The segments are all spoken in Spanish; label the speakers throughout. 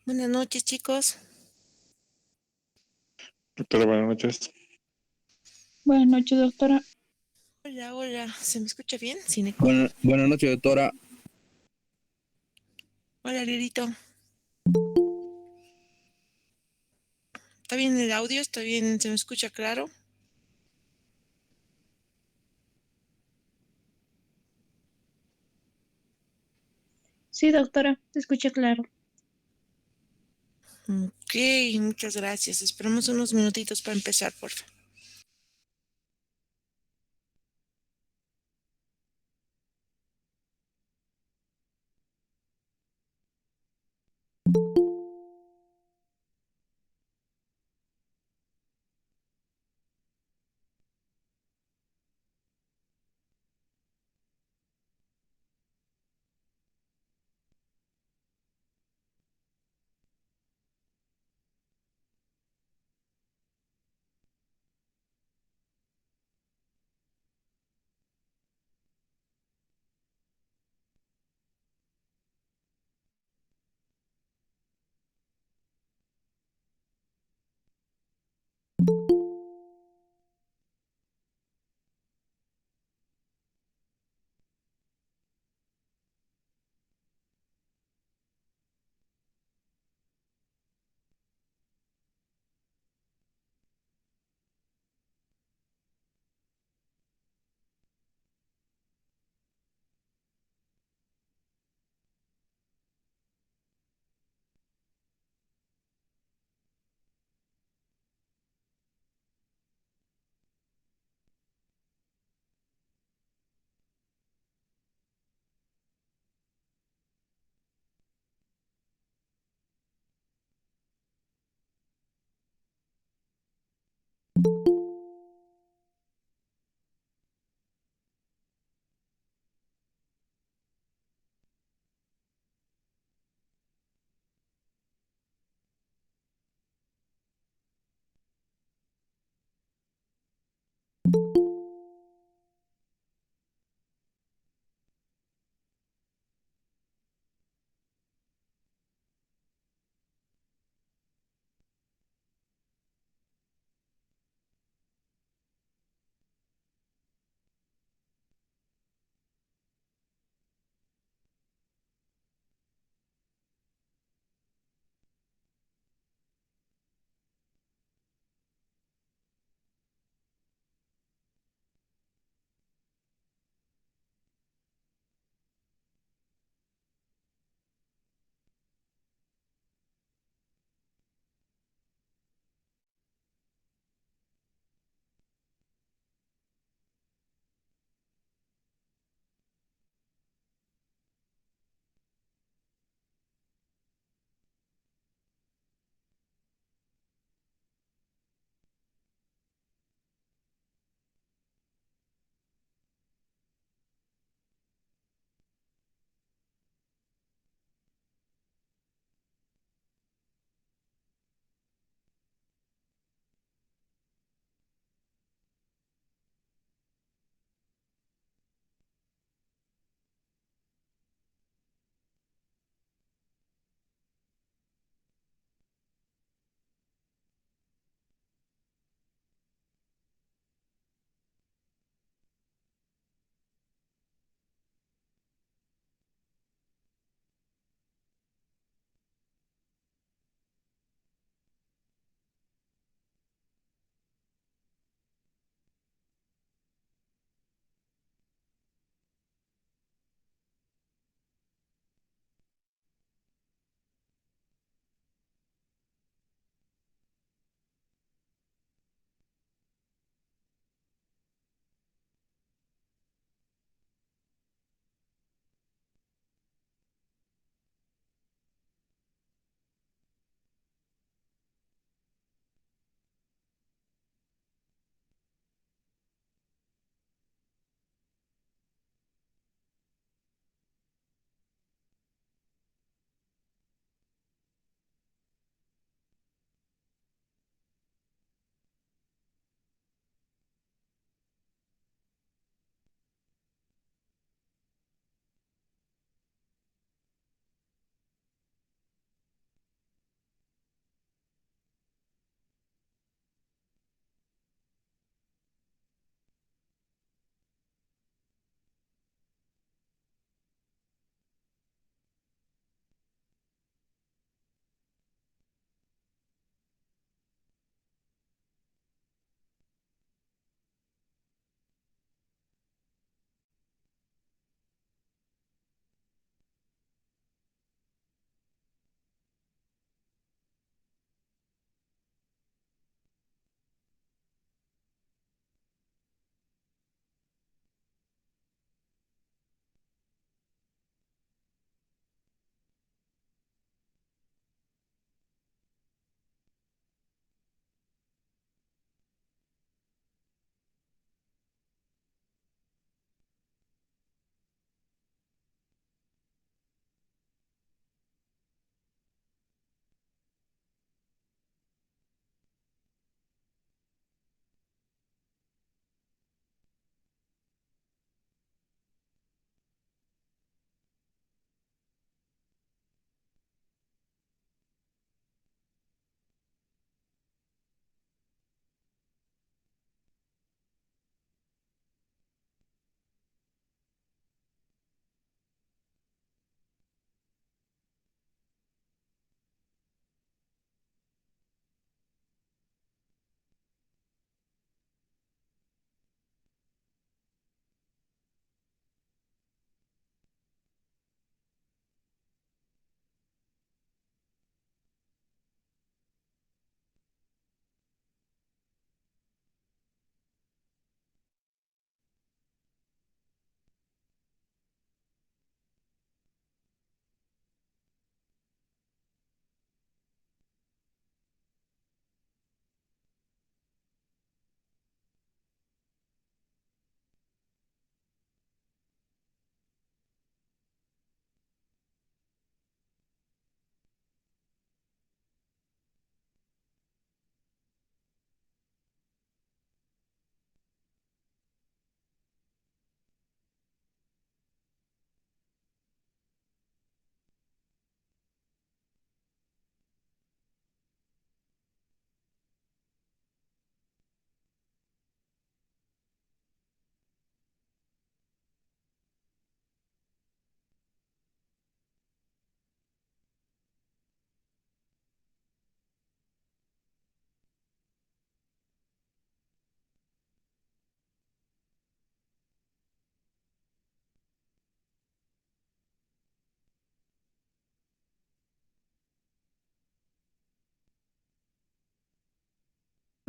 Speaker 1: Buenas noches, chicos.
Speaker 2: Doctora, buenas noches.
Speaker 3: Buenas noches, doctora.
Speaker 1: Hola, hola. ¿Se me escucha bien? ¿Sin eco?
Speaker 4: Buenas noches, doctora.
Speaker 1: Hola, Lirito. ¿Está bien el audio? ¿Está bien? ¿Se me escucha claro?
Speaker 3: Sí, doctora, te escuché claro.
Speaker 1: Ok, muchas gracias. Esperamos unos minutitos para empezar, por favor.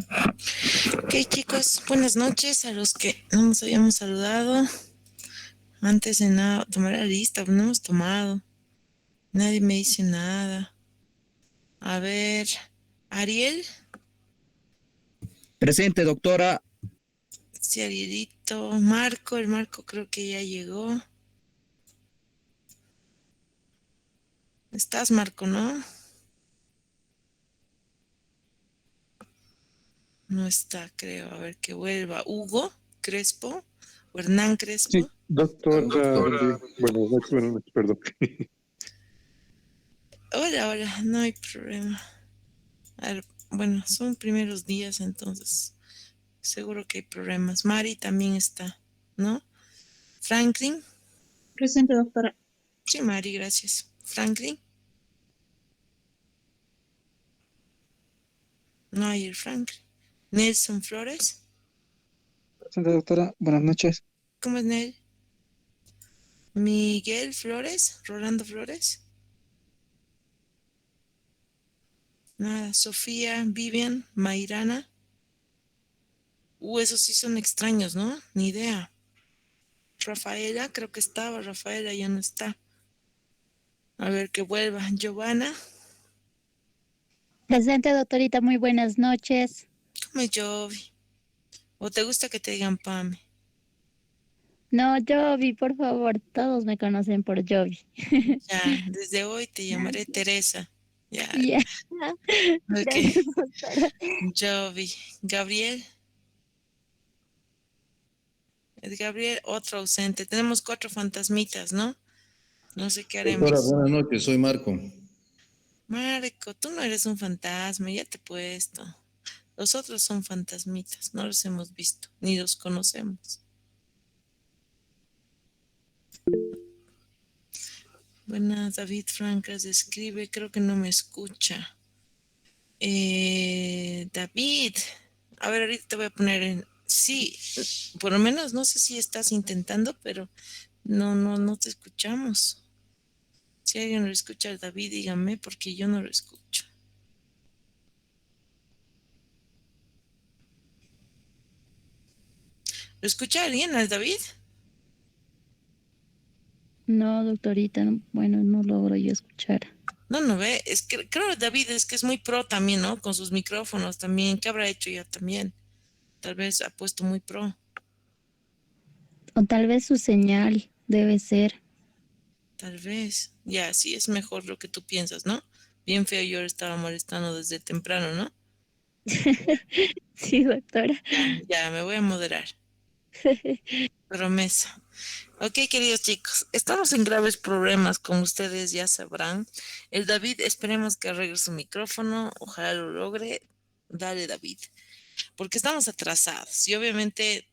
Speaker 1: Ok, chicos, buenas noches a los que no nos habíamos saludado. Antes de nada, tomar la lista, no hemos tomado. Nadie me dice nada. A ver, Ariel,
Speaker 2: Presente, doctora.
Speaker 1: sí, Arielito, Marco, el Marco creo que ya llegó. ¿Estás, Marco, no? No está, creo. A ver que vuelva. Hugo Crespo o Hernán
Speaker 4: Sí,
Speaker 1: Crespo.
Speaker 4: doctora, buenas noches, perdón.
Speaker 1: Hola, hola, no hay problema. A ver, bueno, son primeros días, entonces seguro que hay problemas. Mari también está, ¿no? Franklin.
Speaker 3: Presente, doctora.
Speaker 1: Sí, Mari, gracias. Franklin. No hay el Franklin. Nelson Flores.
Speaker 5: Presente, doctora. Buenas noches.
Speaker 1: ¿Cómo es Nel? Miguel Flores. Rolando Flores. Nada. Sofía, Vivian, Mairana. Esos sí son extraños, ¿no? Ni idea. Rafaela, creo que estaba. Rafaela ya no está. A ver que vuelva. Giovanna.
Speaker 6: Presente, doctorita, muy buenas noches.
Speaker 1: ¿Cómo es Jovi? ¿O te gusta que te digan Pame?
Speaker 6: No, Jovi, por favor, todos me conocen por Jovi.
Speaker 1: Ya, desde hoy te llamaré Teresa. Ya,
Speaker 6: Ya,
Speaker 1: ok.
Speaker 6: gracias, doctora.
Speaker 1: Jovi. Gabriel. Es Gabriel, otro ausente. Tenemos 4 fantasmitas, ¿no? No sé qué
Speaker 7: Doctora,
Speaker 1: haremos.
Speaker 7: buenas noches, soy Marco.
Speaker 1: Marco, tú no eres un fantasma, ya te he puesto. Los otros son fantasmitas, no los hemos visto, ni los conocemos. Buenas, David Francas escribe, creo que no me escucha. David, a ver, ahorita te voy a poner en... Sí, por lo menos no sé si estás intentando, pero no te escuchamos. Si alguien lo escucha al David, dígame, porque yo no lo escucho. ¿Lo escucha alguien al David?
Speaker 6: No, doctorita, bueno, no logro yo escuchar.
Speaker 1: No ve, es que creo que David es que es muy pro también, ¿no? Con sus micrófonos también. ¿Qué habrá hecho ya también? Tal vez ha puesto muy pro.
Speaker 6: O tal vez su señal debe ser.
Speaker 1: Tal vez. Ya, sí es mejor lo que tú piensas, ¿no? Bien feo, yo le estaba molestando desde temprano, ¿no?
Speaker 6: Sí, doctora.
Speaker 1: Ya, me voy a moderar. Promesa. Ok, queridos chicos, estamos en graves problemas, como ustedes ya sabrán. El David, esperemos que arregle su micrófono, ojalá lo logre. Dale, David, porque estamos atrasados y obviamente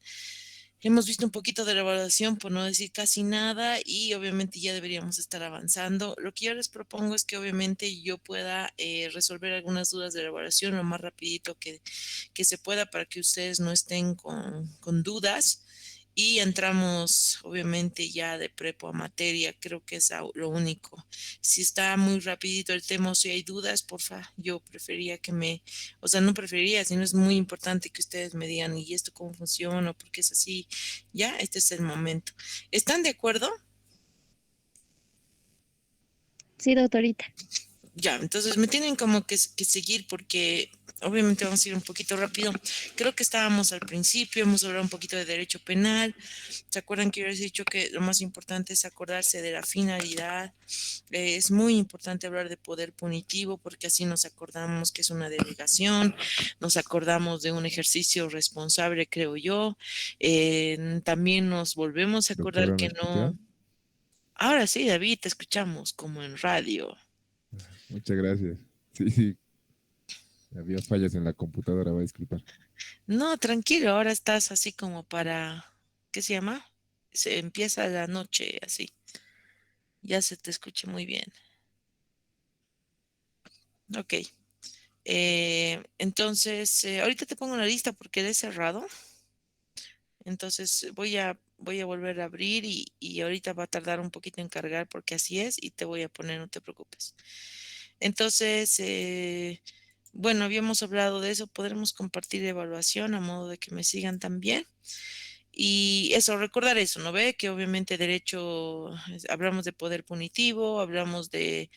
Speaker 1: hemos visto un poquito de la evaluación, por no decir casi nada, y obviamente ya deberíamos estar avanzando. Lo que yo les propongo es que obviamente yo pueda resolver algunas dudas de la evaluación lo más rapidito que se pueda para que ustedes no estén con dudas. Y entramos, obviamente, ya de prepo a materia, creo que es lo único. Si está muy rapidito el tema o si hay dudas, porfa, yo prefería que o sea, no preferiría, sino es muy importante que ustedes me digan, ¿y esto cómo funciona? ¿Por qué es así? Ya, este es el momento. ¿Están de acuerdo?
Speaker 6: Sí, doctorita.
Speaker 1: Ya, entonces me tienen como que seguir porque obviamente vamos a ir un poquito rápido. Creo que estábamos al principio, hemos hablado un poquito de derecho penal. ¿Se acuerdan que yo les he dicho que lo más importante es acordarse de la finalidad? Es muy importante hablar de poder punitivo porque así nos acordamos que es una delegación, nos acordamos de un ejercicio responsable, creo yo. También nos volvemos a acordar
Speaker 8: Doctora, ¿me
Speaker 1: que
Speaker 8: escucha?
Speaker 1: no... Ahora sí, David, te escuchamos como en radio.
Speaker 8: Muchas gracias. Sí, sí, había fallas en la computadora, va a disculpar.
Speaker 1: No, tranquilo, ahora estás así como para, ¿qué se llama? Se empieza la noche así, ya se te escucha muy bien. Ok, entonces, ahorita te pongo la lista porque la he cerrado, entonces voy a volver a abrir y ahorita va a tardar un poquito en cargar porque así es y te voy a poner, no te preocupes. Entonces, Bueno, habíamos hablado de eso, podremos compartir evaluación a modo de que me sigan también. Y eso, recordar eso, ¿no ve? Que obviamente derecho, hablamos de poder punitivo, hablamos de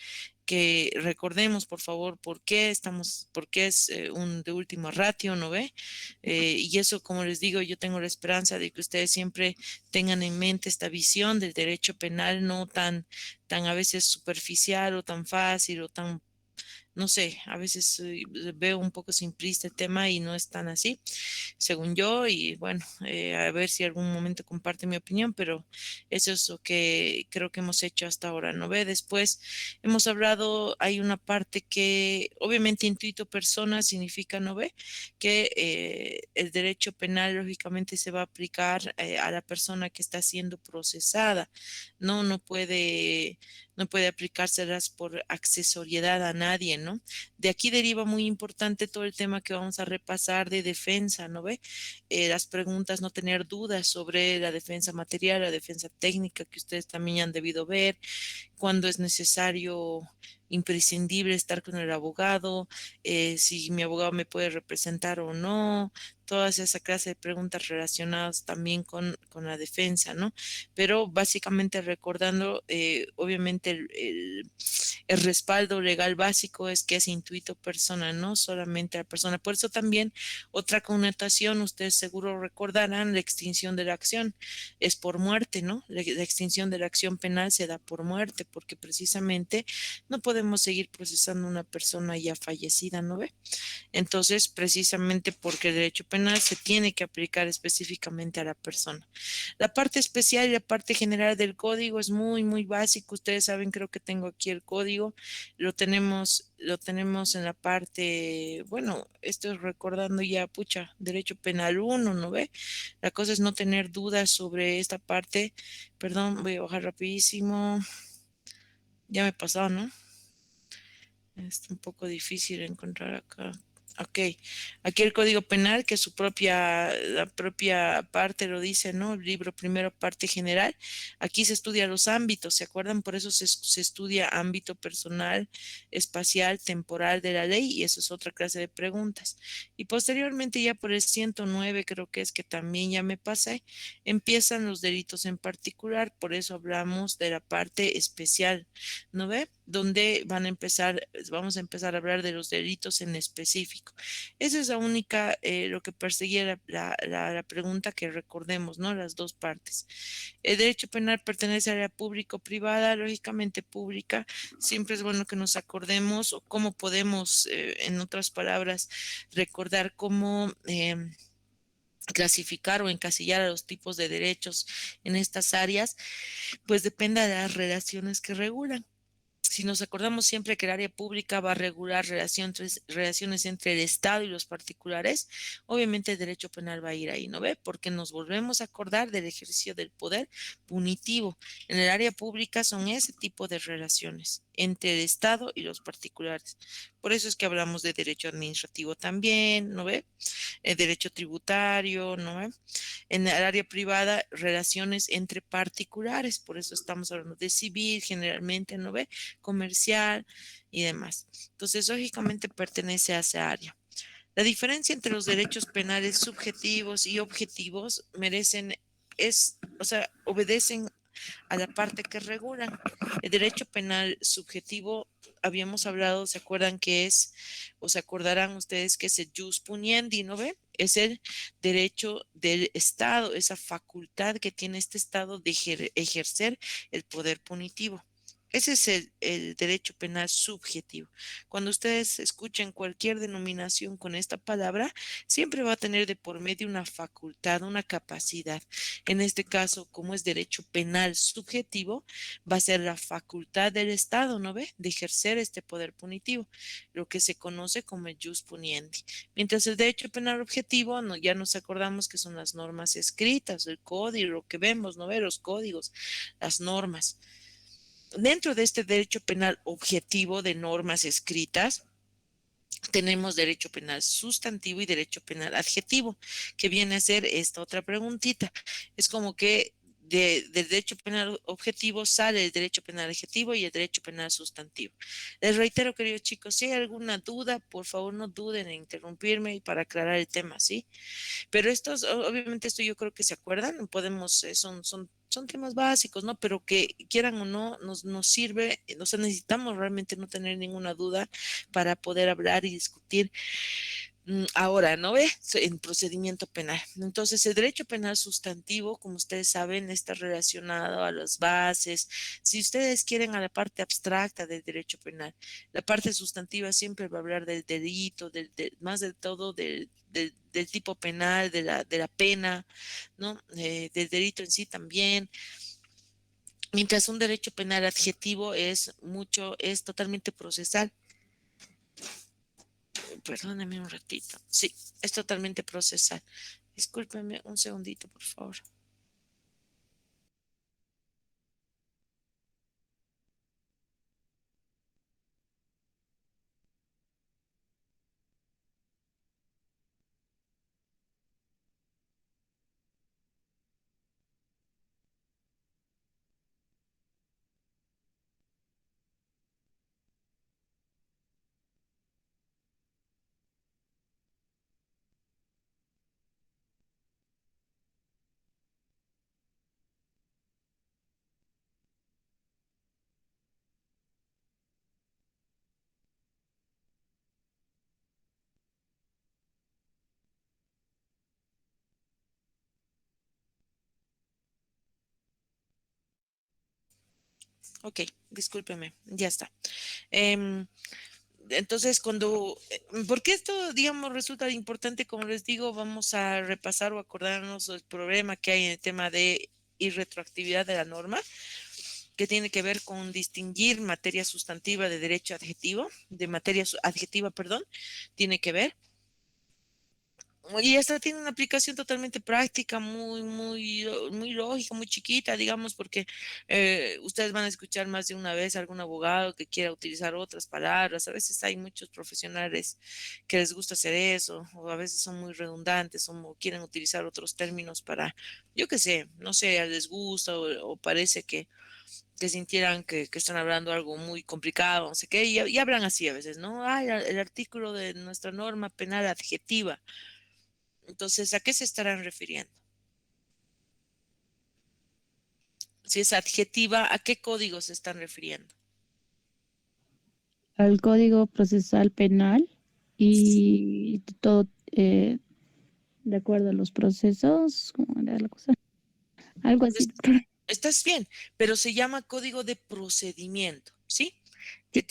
Speaker 1: que recordemos, por favor, por qué es un de última ratio, ¿no ve? Y eso, como les digo, yo tengo la esperanza de que ustedes siempre tengan en mente esta visión del derecho penal, no tan a veces superficial o tan fácil o tan no sé, a veces veo un poco simplista el tema y no es tan así, según yo, y bueno, a ver si algún momento comparte mi opinión, pero eso es lo que creo que hemos hecho hasta ahora, ¿no ve? Después hemos hablado, hay una parte que obviamente intuito persona significa, ¿no ve? Que el derecho penal lógicamente se va a aplicar a la persona que está siendo procesada, no puede aplicárselas por accesoriedad a nadie, ¿no? De aquí deriva muy importante todo el tema que vamos a repasar de defensa, ¿no ve? Las preguntas, no tener dudas sobre la defensa material, la defensa técnica que ustedes también han debido ver, cuando es necesario, imprescindible estar con el abogado, si mi abogado me puede representar o no, todas esa clase de preguntas relacionadas también con la defensa, ¿no? Pero básicamente recordando, obviamente el respaldo legal básico es que es intuito persona, no solamente la persona. Por eso también otra connotación, ustedes seguro recordarán, la extinción de la acción es por muerte, ¿no? La extinción de la acción penal se da por muerte, porque precisamente no podemos seguir procesando a una persona ya fallecida, ¿no ve? Entonces, precisamente porque el derecho penal se tiene que aplicar específicamente a la persona. La parte especial y la parte general del código es muy, muy básico. Ustedes saben, creo que tengo aquí el código. Lo tenemos en la parte, bueno, esto es recordando ya, pucha, derecho penal uno, ¿no ve? La cosa es no tener dudas sobre esta parte. Perdón, voy a bajar rapidísimo. Ya me he pasado, ¿no? Es un poco difícil encontrar acá. Ok, aquí el Código Penal, que la propia parte lo dice, ¿no? El libro primero, parte general. Aquí se estudia los ámbitos, ¿se acuerdan? Por eso se estudia ámbito personal, espacial, temporal de la ley, y eso es otra clase de preguntas. Y posteriormente, ya por el 109, creo que es que también ya me pasé, empiezan los delitos en particular, por eso hablamos de la parte especial, ¿no ve? Donde vamos a empezar a hablar de los delitos en específico. Esa es la única, lo que perseguía la pregunta que recordemos, ¿no? Las dos partes. El derecho penal pertenece a la público-privada, lógicamente pública. Siempre es bueno que nos acordemos o cómo podemos, en otras palabras, recordar cómo clasificar o encasillar a los tipos de derechos en estas áreas, pues depende de las relaciones que regulan. Si nos acordamos siempre que el área pública va a regular relaciones entre el Estado y los particulares, obviamente el derecho penal va a ir ahí, ¿no ve? Porque nos volvemos a acordar del ejercicio del poder punitivo. En el área pública son ese tipo de relaciones entre el Estado y los particulares. Por eso es que hablamos de derecho administrativo también, ¿no ve? El derecho tributario, ¿no ve? En el área privada, relaciones entre particulares, por eso estamos hablando de civil generalmente, ¿no ve? Comercial y demás. Entonces, lógicamente pertenece a esa área. La diferencia entre los derechos penales subjetivos y objetivos obedecen a la parte que regulan. El derecho penal subjetivo, habíamos hablado, ¿se acuerdan que es, o se acordarán ustedes que es el jus puniendi, ¿no ve? Es el derecho del Estado, esa facultad que tiene este Estado de ejercer el poder punitivo. Ese es el derecho penal subjetivo. Cuando ustedes escuchen cualquier denominación con esta palabra, siempre va a tener de por medio una facultad, una capacidad. En este caso, como es derecho penal subjetivo, va a ser la facultad del Estado, ¿no ve? De ejercer este poder punitivo, lo que se conoce como el jus puniendi. Mientras el derecho penal objetivo, ya nos acordamos que son las normas escritas, el código, lo que vemos, ¿no ve? Los códigos, las normas. Dentro de este derecho penal objetivo de normas escritas, tenemos derecho penal sustantivo y derecho penal adjetivo, que viene a ser esta otra preguntita. Es como que del derecho penal objetivo sale el derecho penal adjetivo y el derecho penal sustantivo. Les reitero, queridos chicos, si hay alguna duda, por favor no duden en interrumpirme y para aclarar el tema, ¿sí? Pero estos, obviamente esto yo creo que se acuerdan, podemos, son temas básicos, ¿no? Pero que quieran o no, nos sirve, o sea, necesitamos realmente no tener ninguna duda para poder hablar y discutir ahora, ¿no ve? En procedimiento penal. Entonces, el derecho penal sustantivo, como ustedes saben, está relacionado a las bases. Si ustedes quieren a la parte abstracta del derecho penal, la parte sustantiva siempre va a hablar del delito, más de todo del tipo penal, de la pena, ¿no? Del delito en sí también. Mientras un derecho penal adjetivo es totalmente procesal. Perdóneme un ratito. Sí, es totalmente procesal. Discúlpeme un segundito, por favor. Ok, discúlpeme, ya está. Entonces, porque esto, digamos, resulta importante, como les digo, vamos a repasar o acordarnos del problema que hay en el tema de irretroactividad de la norma, que tiene que ver con distinguir materia sustantiva de derecho adjetivo, de materia adjetiva, perdón, tiene que ver. Y esta tiene una aplicación totalmente práctica, muy lógica, muy chiquita, digamos, porque ustedes van a escuchar más de una vez a algún abogado que quiera utilizar otras palabras. A veces hay muchos profesionales que les gusta hacer eso, o a veces son muy redundantes, o quieren utilizar otros términos para, yo qué sé, no sé, les gusta o parece que sintieran que están hablando algo muy complicado, no sé qué, y hablan así a veces, ¿no? Ah, el artículo de nuestra norma penal adjetiva. Entonces, ¿a qué se estarán refiriendo? Si es adjetiva, ¿a qué código se están refiriendo?
Speaker 6: Al Código Procesal Penal y todo de acuerdo a los procesos, ¿cómo era la cosa? Algo así,
Speaker 1: Es-
Speaker 6: doctor.
Speaker 1: Estás bien, pero se llama código de procedimiento, ¿sí?
Speaker 6: Sí.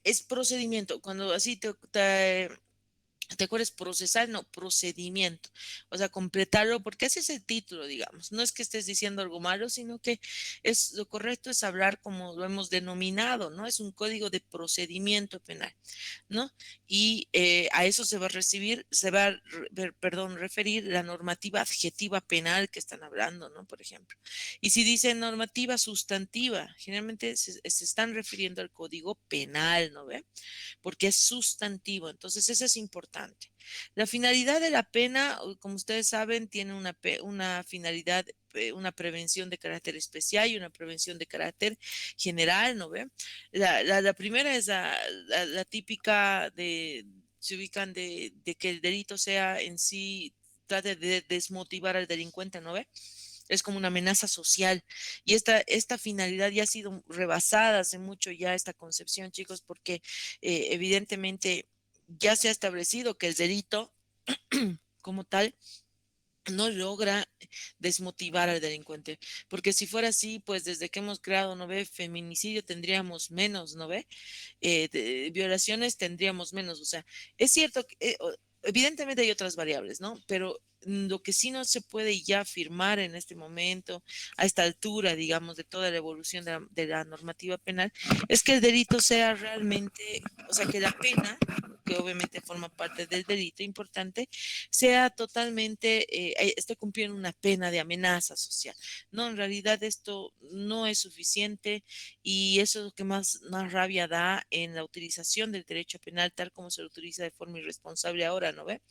Speaker 1: Es procedimiento. Cuando así ¿te acuerdas? Procesar, no, procedimiento. O sea, completarlo, porque ese es el título, digamos. No es que estés diciendo algo malo, sino que lo correcto es hablar como lo hemos denominado, ¿no? Es un código de procedimiento penal, ¿no? Y a eso se va a referir la normativa adjetiva penal que están hablando, ¿no? Por ejemplo. Y si dice normativa sustantiva, generalmente se están refiriendo al código penal, ¿no ve? Porque es sustantivo. Entonces, eso es importante. La finalidad de la pena, como ustedes saben, tiene una finalidad, una prevención de carácter especial y una prevención de carácter general, ¿no ve? La primera es la típica se ubican de que el delito sea en sí, trate de desmotivar al delincuente, ¿no ve? Es como una amenaza social. Y esta finalidad ya ha sido rebasada hace mucho ya esta concepción, chicos, porque evidentemente ya se ha establecido que el delito como tal no logra desmotivar al delincuente, porque si fuera así, pues desde que hemos creado, ¿no ve? Feminicidio tendríamos menos, ¿no ve? Violaciones tendríamos menos, o sea, es cierto que evidentemente hay otras variables, ¿no? Pero lo que sí no se puede ya afirmar en este momento, a esta altura, digamos, de toda la evolución de la normativa penal, es que el delito sea realmente, o sea, que la pena que obviamente forma parte del delito importante, sea totalmente, esté cumpliendo una pena de amenaza social. No, en realidad esto no es suficiente y eso es lo que más rabia da en la utilización del derecho penal tal como se lo utiliza de forma irresponsable ahora, ¿no ve?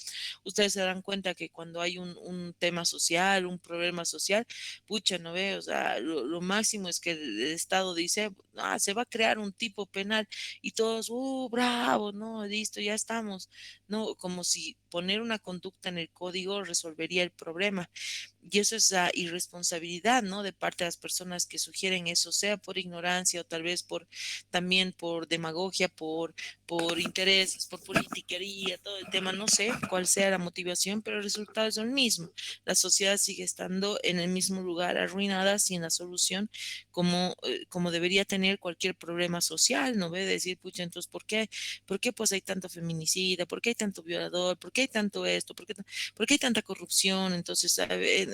Speaker 1: Ustedes se dan cuenta que cuando hay un tema social, un problema social, pucha, ¿no ve? O sea, lo máximo es que el Estado dice, ah, se va a crear un tipo penal y todos, bravo, no, listo, ya estamos, ¿no? Como si poner una conducta en el código resolvería el problema. Y eso es la irresponsabilidad, ¿no? De parte de las personas que sugieren eso, sea por ignorancia o tal vez también por demagogia, por intereses, por politiquería, todo el tema, no sé cuál sea la motivación, pero el resultado es el mismo. La sociedad sigue estando en el mismo lugar, arruinada, sin la solución, como debería tener cualquier problema social, ¿no ve? Decir, pucha, entonces, ¿por qué pues hay tanto feminicida? ¿Por qué hay tanto violador? ¿Por qué hay tanto esto? ¿Por qué hay tanta corrupción? Entonces,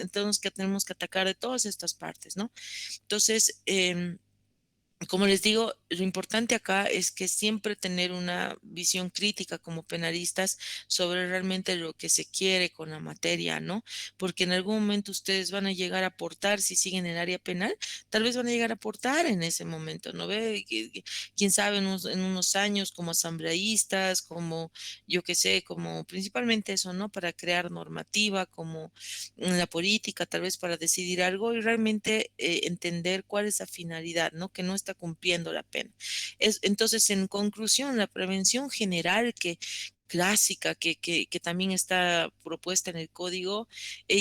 Speaker 1: entonces que tenemos que atacar de todas estas partes, ¿no? Entonces, como les digo, lo importante acá es que siempre tener una visión crítica como penalistas sobre realmente lo que se quiere con la materia, ¿no? Porque en algún momento ustedes van a llegar a aportar, si siguen en el área penal, tal vez van a llegar a aportar en ese momento, ¿no ve? Quién sabe, en unos años como asambleístas, como yo qué sé, como principalmente eso, ¿no? Para crear normativa, como en la política, tal vez para decidir algo y realmente entender cuál es la finalidad, ¿no? Que no está cumpliendo la pena. Entonces, en conclusión, la prevención general clásica que también está propuesta en el código,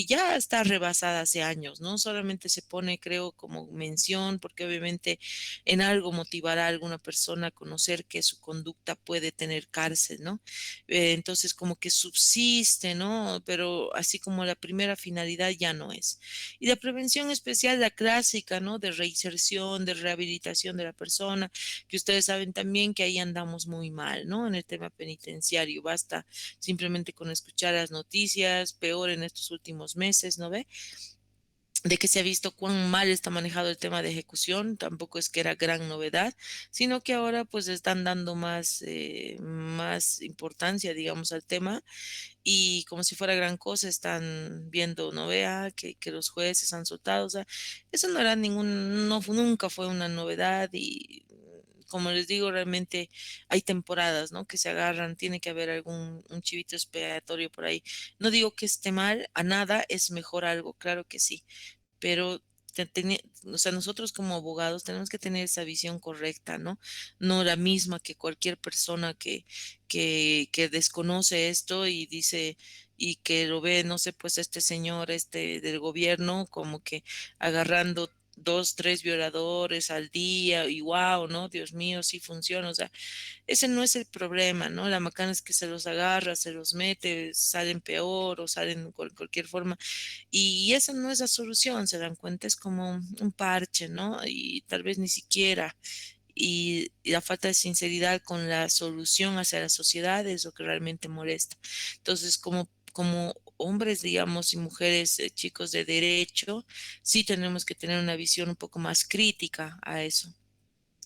Speaker 1: ya está rebasada hace años, ¿no? Solamente se pone, creo, como mención, porque obviamente en algo motivará a alguna persona a conocer que su conducta puede tener cárcel, ¿no? Entonces, como que subsiste, ¿no? Pero así como la primera finalidad ya no es. Y la prevención especial, la clásica, ¿no? De reinserción, de rehabilitación de la persona, que ustedes saben también que ahí andamos muy mal, ¿no? En el tema penitenciario, basta simplemente con escuchar las noticias, peor en estos últimos meses, ¿no ve? De que se ha visto cuán mal está manejado el tema de ejecución, tampoco es que era gran novedad, sino que ahora pues están dando más importancia, digamos, al tema y como si fuera gran cosa están viendo, no vea, que los jueces han soltado, o sea, eso no era nunca fue una novedad y como les digo, realmente hay temporadas, ¿no? Que se agarran, tiene que haber un chivito expiatorio por ahí. No digo que esté mal, a nada es mejor algo, claro que sí, pero o sea, nosotros como abogados tenemos que tener esa visión correcta, ¿no? No la misma que cualquier persona que desconoce esto y dice, y que lo ve, no sé, pues este señor, este del gobierno, como que agarrando dos, tres violadores al día y wow, ¿no? Dios mío, sí funciona. O sea, ese no es el problema, ¿no? La macana es que se los agarra, se los mete, salen peor o salen de cualquier forma. Y esa no es la solución, se dan cuenta, es como un parche, ¿no? Y tal vez ni siquiera. Y la falta de sinceridad con la solución hacia la sociedad es lo que realmente molesta. Entonces, como hombres, digamos, y mujeres, chicos de derecho, sí tenemos que tener una visión un poco más crítica a eso.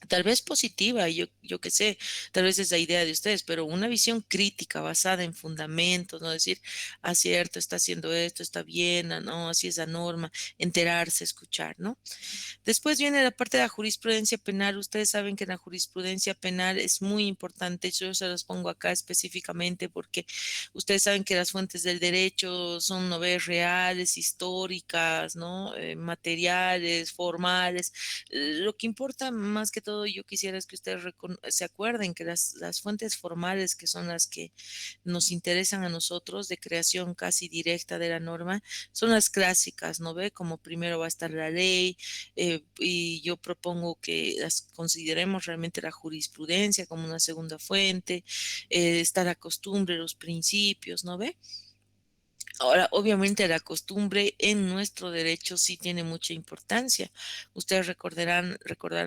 Speaker 1: Tal vez positiva, yo qué sé, tal vez es la idea de ustedes, pero una visión crítica basada en fundamentos, no decir, ah, cierto, está haciendo esto, está bien, ah, no, así es la norma, enterarse, escuchar, ¿no? Después viene la parte de la jurisprudencia penal. Ustedes saben que la jurisprudencia penal es muy importante. Yo se los pongo acá específicamente porque ustedes saben que las fuentes del derecho son novelas reales, históricas, ¿no? Materiales, formales. Lo que importa más que todo, yo quisiera es que ustedes se acuerden que las fuentes formales, que son las que nos interesan a nosotros de creación casi directa de la norma, son las clásicas, ¿no ve? Como primero va a estar la ley, y yo propongo que las consideremos realmente la jurisprudencia como una segunda fuente, está la costumbre, los principios, ¿no ve? Ahora, obviamente la costumbre en nuestro derecho sí tiene mucha importancia. Ustedes recordarán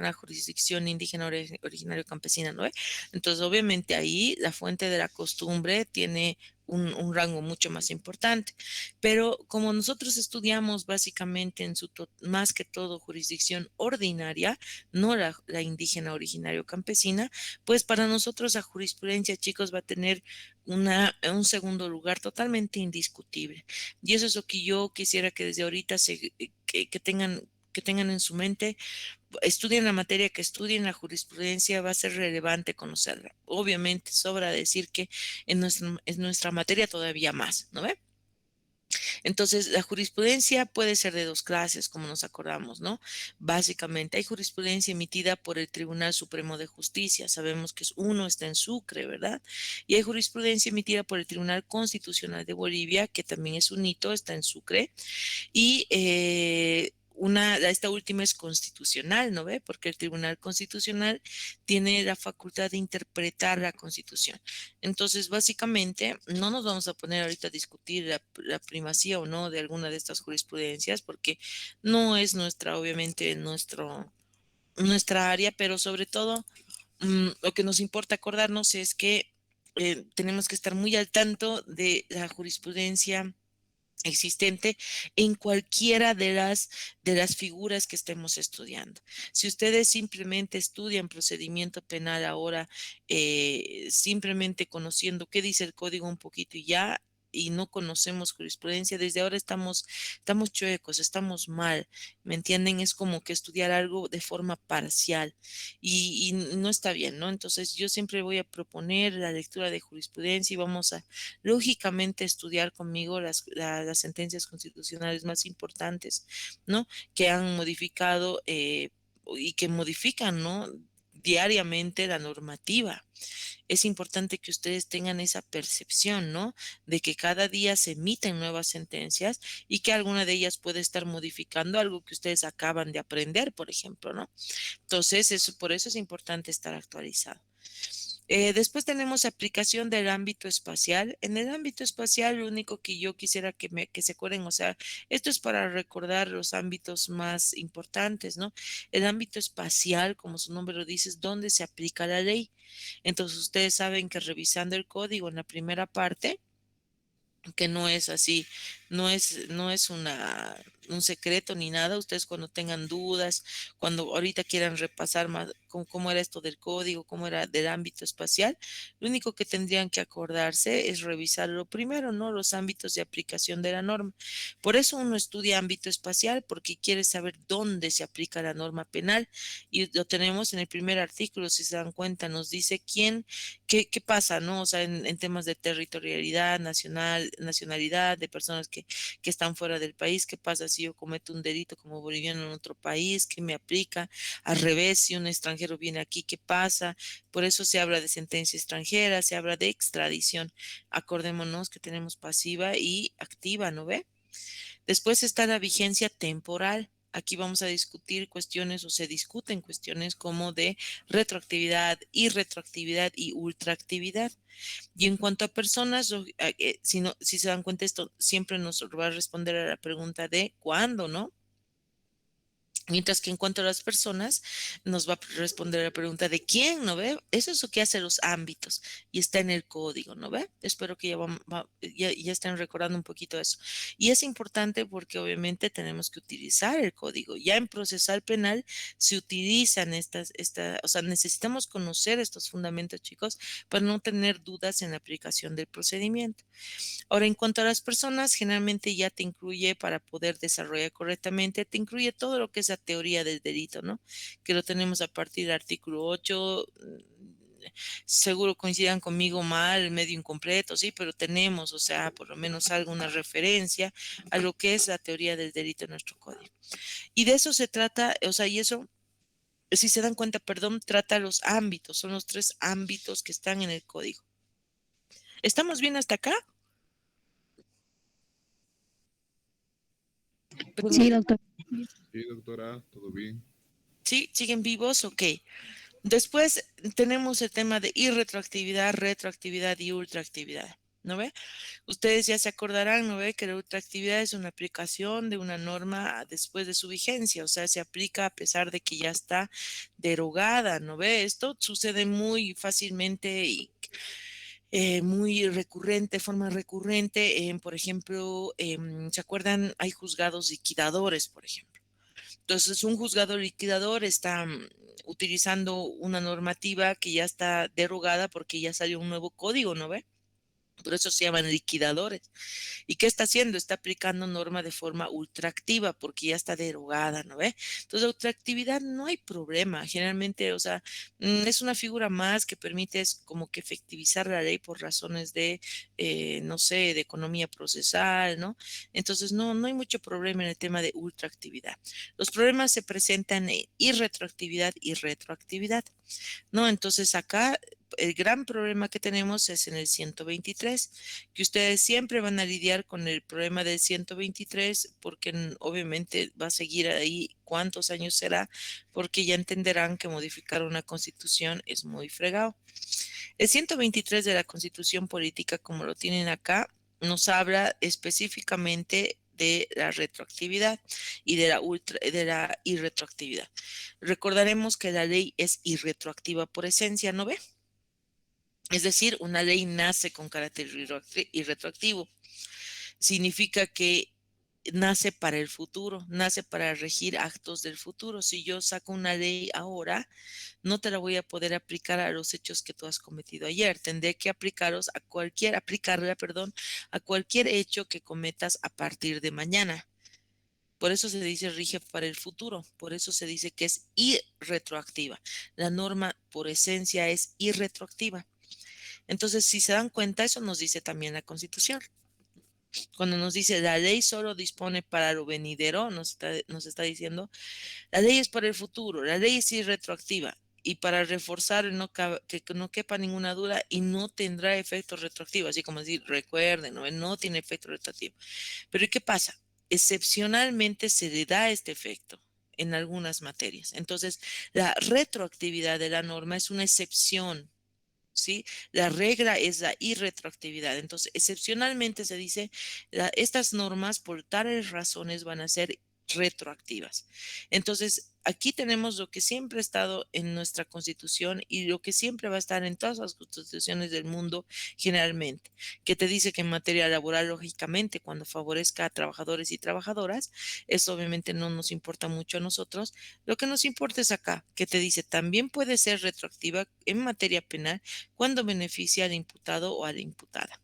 Speaker 1: la jurisdicción indígena originario campesina, ¿no ve? Entonces, obviamente ahí la fuente de la costumbre tiene un rango mucho más importante. Pero como nosotros estudiamos básicamente más que todo jurisdicción ordinaria, no la indígena originario campesina, pues para nosotros la jurisprudencia, chicos, va a tener un segundo lugar totalmente indiscutible. Y eso es lo que yo quisiera que desde ahorita que tengan en su mente. Estudien la materia que estudien, la jurisprudencia va a ser relevante conocerla. Obviamente, sobra decir que en nuestra materia todavía más, ¿no ve? Entonces, la jurisprudencia puede ser de dos clases, como nos acordamos, ¿no? Básicamente, hay jurisprudencia emitida por el Tribunal Supremo de Justicia. Sabemos que uno está en Sucre, ¿verdad? Y hay jurisprudencia emitida por el Tribunal Constitucional de Bolivia, que también es un hito, está en Sucre. Y esta última es constitucional, ¿no ve? Porque el Tribunal Constitucional tiene la facultad de interpretar la Constitución. Entonces, básicamente, no nos vamos a poner ahorita a discutir la primacía o no de alguna de estas jurisprudencias, porque no es obviamente, nuestra área, pero sobre todo, lo que nos importa acordarnos es que tenemos que estar muy al tanto de la jurisprudencia existente en cualquiera de las figuras que estemos estudiando. Si ustedes simplemente estudian procedimiento penal ahora, simplemente conociendo qué dice el código un poquito y no conocemos jurisprudencia, desde ahora estamos chuecos, estamos mal, ¿me entienden? Es como que estudiar algo de forma parcial y no está bien, ¿no? Entonces yo siempre voy a proponer la lectura de jurisprudencia y vamos a lógicamente estudiar conmigo las sentencias constitucionales más importantes, ¿no? Que han modificado y que modifican, ¿no? Diariamente la normativa. Es importante que ustedes tengan esa percepción, ¿no? De que cada día se emiten nuevas sentencias y que alguna de ellas puede estar modificando algo que ustedes acaban de aprender, por ejemplo, ¿no? Entonces, por eso es importante estar actualizado. Después tenemos aplicación del ámbito espacial. En el ámbito espacial, lo único que yo quisiera que se acuerden, o sea, esto es para recordar los ámbitos más importantes, ¿no? El ámbito espacial, como su nombre lo dice, es donde se aplica la ley. Entonces, ustedes saben que revisando el código en la primera parte, que no es así, no es un secreto ni nada. Ustedes cuando tengan dudas, cuando ahorita quieran repasar más cómo era esto del código, cómo era del ámbito espacial, lo único que tendrían que acordarse es revisar lo primero, ¿no? Los ámbitos de aplicación de la norma. Por eso uno estudia ámbito espacial, porque quiere saber dónde se aplica la norma penal. Y lo tenemos en el primer artículo, si se dan cuenta, nos dice qué pasa, ¿no? O sea, en temas de territorialidad, nacionalidad, de personas que están fuera del país, qué pasa si yo cometo un delito como boliviano en otro país, qué me aplica, al revés, si un extranjero viene aquí, qué pasa. Por eso se habla de sentencia extranjera, se habla de extradición. Acordémonos que tenemos pasiva y activa, ¿no ve? Después está la vigencia temporal. Aquí vamos a discutir cuestiones o se discuten cuestiones como de retroactividad, irretroactividad y ultraactividad. Y en cuanto a personas, si se dan cuenta, esto siempre nos va a responder a la pregunta de cuándo, ¿no? Mientras que en cuanto a las personas, nos va a responder la pregunta de quién, ¿no ve? Eso es lo que hace los ámbitos y está en el código, ¿no ve? Espero que ya estén recordando un poquito eso. Y es importante porque obviamente tenemos que utilizar el código. Ya en procesal penal se utilizan o sea, necesitamos conocer estos fundamentos, chicos, para no tener dudas en la aplicación del procedimiento. Ahora, en cuanto a las personas, generalmente ya te incluye, para poder desarrollar correctamente, te incluye todo lo que es la teoría del delito, ¿no? Que lo tenemos a partir del artículo 8. Seguro coincidan conmigo mal, medio incompleto, sí, pero tenemos, o sea, por lo menos alguna referencia a lo que es la teoría del delito en nuestro código. Y de eso se trata, o sea, y eso, si se dan cuenta, perdón, trata los ámbitos, son los 3 ámbitos que están en el código. ¿Estamos bien hasta acá?
Speaker 6: Sí, doctor.
Speaker 8: Sí, doctora, todo bien.
Speaker 1: ¿Sí? ¿Siguen vivos? Ok. Después tenemos el tema de irretroactividad, retroactividad y ultraactividad. ¿No ve? Ustedes ya se acordarán, ¿no ve? Que la ultraactividad es una aplicación de una norma después de su vigencia, o sea, se aplica a pesar de que ya está derogada, ¿no ve? Esto sucede muy fácilmente muy recurrente, forma recurrente, por ejemplo, ¿se acuerdan? Hay juzgados liquidadores, por ejemplo. Entonces, un juzgado liquidador está utilizando una normativa que ya está derogada porque ya salió un nuevo código, ¿no ve? Por eso se llaman liquidadores. ¿Y qué está haciendo? Está aplicando norma de forma ultraactiva porque ya está derogada, ¿no ve? Entonces, ultraactividad no hay problema. Generalmente, o sea, es una figura más que permite es como que efectivizar la ley por razones de, no sé, de economía procesal, ¿no? Entonces, no hay mucho problema en el tema de ultraactividad. Los problemas se presentan en irretroactividad y retroactividad. ¿No? Entonces acá el gran problema que tenemos es en el 123, que ustedes siempre van a lidiar con el problema del 123 porque obviamente va a seguir ahí cuántos años será, porque ya entenderán que modificar una constitución es muy fregado. El 123 de la constitución política, como lo tienen acá, nos habla específicamente de la retroactividad y de la irretroactividad. Recordaremos que la ley es irretroactiva por esencia, ¿no ve? Es decir, una ley nace con carácter irretroactivo. Significa que nace para el futuro, nace para regir actos del futuro. Si yo saco una ley ahora, no te la voy a poder aplicar a los hechos que tú has cometido ayer. Tendré que aplicarla, perdón, a cualquier hecho que cometas a partir de mañana. Por eso se dice rige para el futuro, por eso se dice que es irretroactiva. La norma por esencia es irretroactiva. Entonces, si se dan cuenta, eso nos dice también la Constitución. Cuando nos dice la ley solo dispone para lo venidero, nos está diciendo, la ley es para el futuro, la ley es irretroactiva. Y para reforzar que no quepa ninguna duda y no tendrá efecto retroactivo, así como decir, recuerden, no tiene efecto retroactivo. Pero ¿qué pasa? Excepcionalmente se le da este efecto en algunas materias. Entonces, la retroactividad de la norma es una excepción, ¿sí? La regla es la irretroactividad. Entonces, excepcionalmente se dice, estas normas por tales razones van a ser retroactivas. Entonces, aquí tenemos lo que siempre ha estado en nuestra constitución y lo que siempre va a estar en todas las constituciones del mundo generalmente, que te dice que en materia laboral, lógicamente, cuando favorezca a trabajadores y trabajadoras, eso obviamente no nos importa mucho a nosotros. Lo que nos importa es acá, que te dice también puede ser retroactiva en materia penal cuando beneficia al imputado o a la imputada.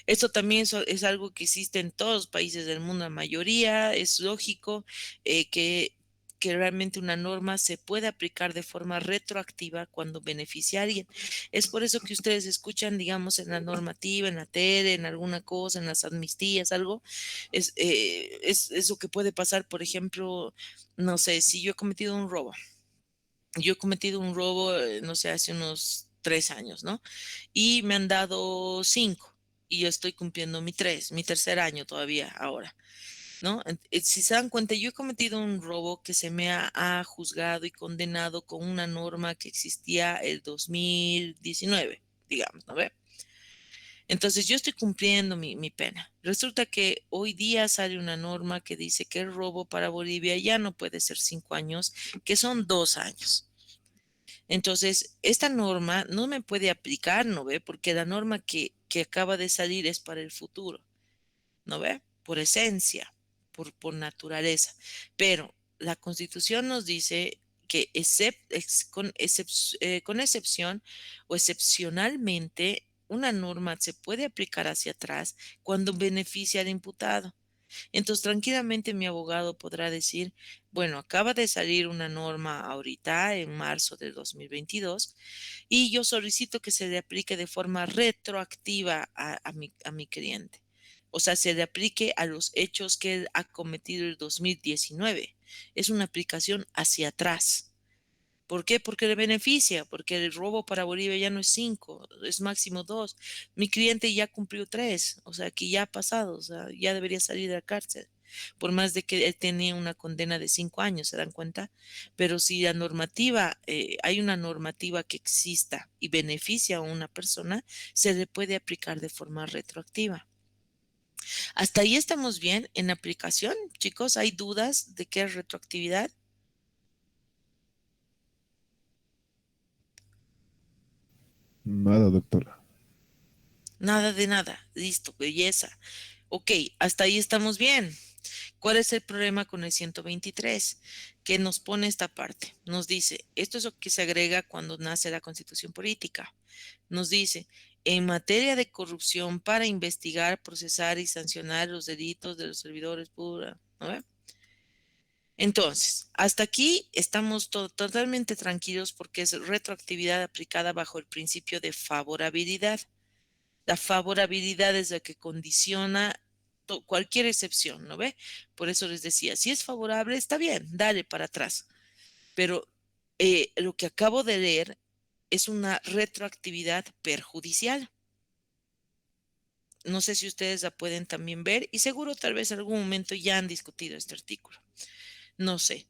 Speaker 1: Esto también es algo que existe en todos los países del mundo, la mayoría. Es lógico que realmente una norma se puede aplicar de forma retroactiva cuando beneficia a alguien. Es por eso que ustedes escuchan, digamos, en la normativa, en la tele, en alguna cosa, en las amnistías, algo, es lo que puede pasar, por ejemplo, no sé, si yo he cometido un robo. Yo he cometido un robo, no sé, hace unos 3 años, ¿no? Y me han dado 5 y yo estoy cumpliendo mi tercer año todavía ahora, ¿no? Si se dan cuenta, yo he cometido un robo que se me ha juzgado y condenado con una norma que existía el 2019, digamos, ¿no ve? Entonces yo estoy cumpliendo mi pena. Resulta que hoy día sale una norma que dice que el robo para Bolivia ya no puede ser 5 años, que son 2 años. Entonces, esta norma no me puede aplicar, ¿no ve? Porque la norma que acaba de salir es para el futuro, ¿no ve? Por esencia, por naturaleza. Pero la Constitución nos dice que con excepción o excepcionalmente, una norma se puede aplicar hacia atrás cuando beneficia al imputado. Entonces, tranquilamente mi abogado podrá decir, bueno, acaba de salir una norma ahorita en marzo del 2022 y yo solicito que se le aplique de forma retroactiva a mi cliente. O sea, se le aplique a los hechos que él ha cometido el 2019. Es una aplicación hacia atrás. ¿Por qué? Porque le beneficia, porque el robo para Bolivia ya no es 5, es máximo 2. Mi cliente ya cumplió 3, o sea, que ya ha pasado, o sea, ya debería salir de la cárcel, por más de que él tenía una condena de 5 años, ¿se dan cuenta? Pero si la normativa, hay una normativa que exista y beneficia a una persona, se le puede aplicar de forma retroactiva. Hasta ahí estamos bien en aplicación, chicos. ¿Hay dudas de qué es retroactividad?
Speaker 8: Nada, doctora.
Speaker 1: Nada de nada. Listo, belleza. Ok, hasta ahí estamos bien. ¿Cuál es el problema con el 123? Que nos pone esta parte. Nos dice, esto es lo que se agrega cuando nace la Constitución Política. Nos dice, en materia de corrupción para investigar, procesar y sancionar los delitos de los servidores públicos, ¿no ve? Entonces, hasta aquí estamos totalmente tranquilos porque es retroactividad aplicada bajo el principio de favorabilidad. La favorabilidad es la que condiciona cualquier excepción, ¿no ve? Por eso les decía, si es favorable, está bien, dale para atrás. Pero lo que acabo de leer es una retroactividad perjudicial. No sé si ustedes la pueden también ver y seguro tal vez en algún momento ya han discutido este artículo. No sé.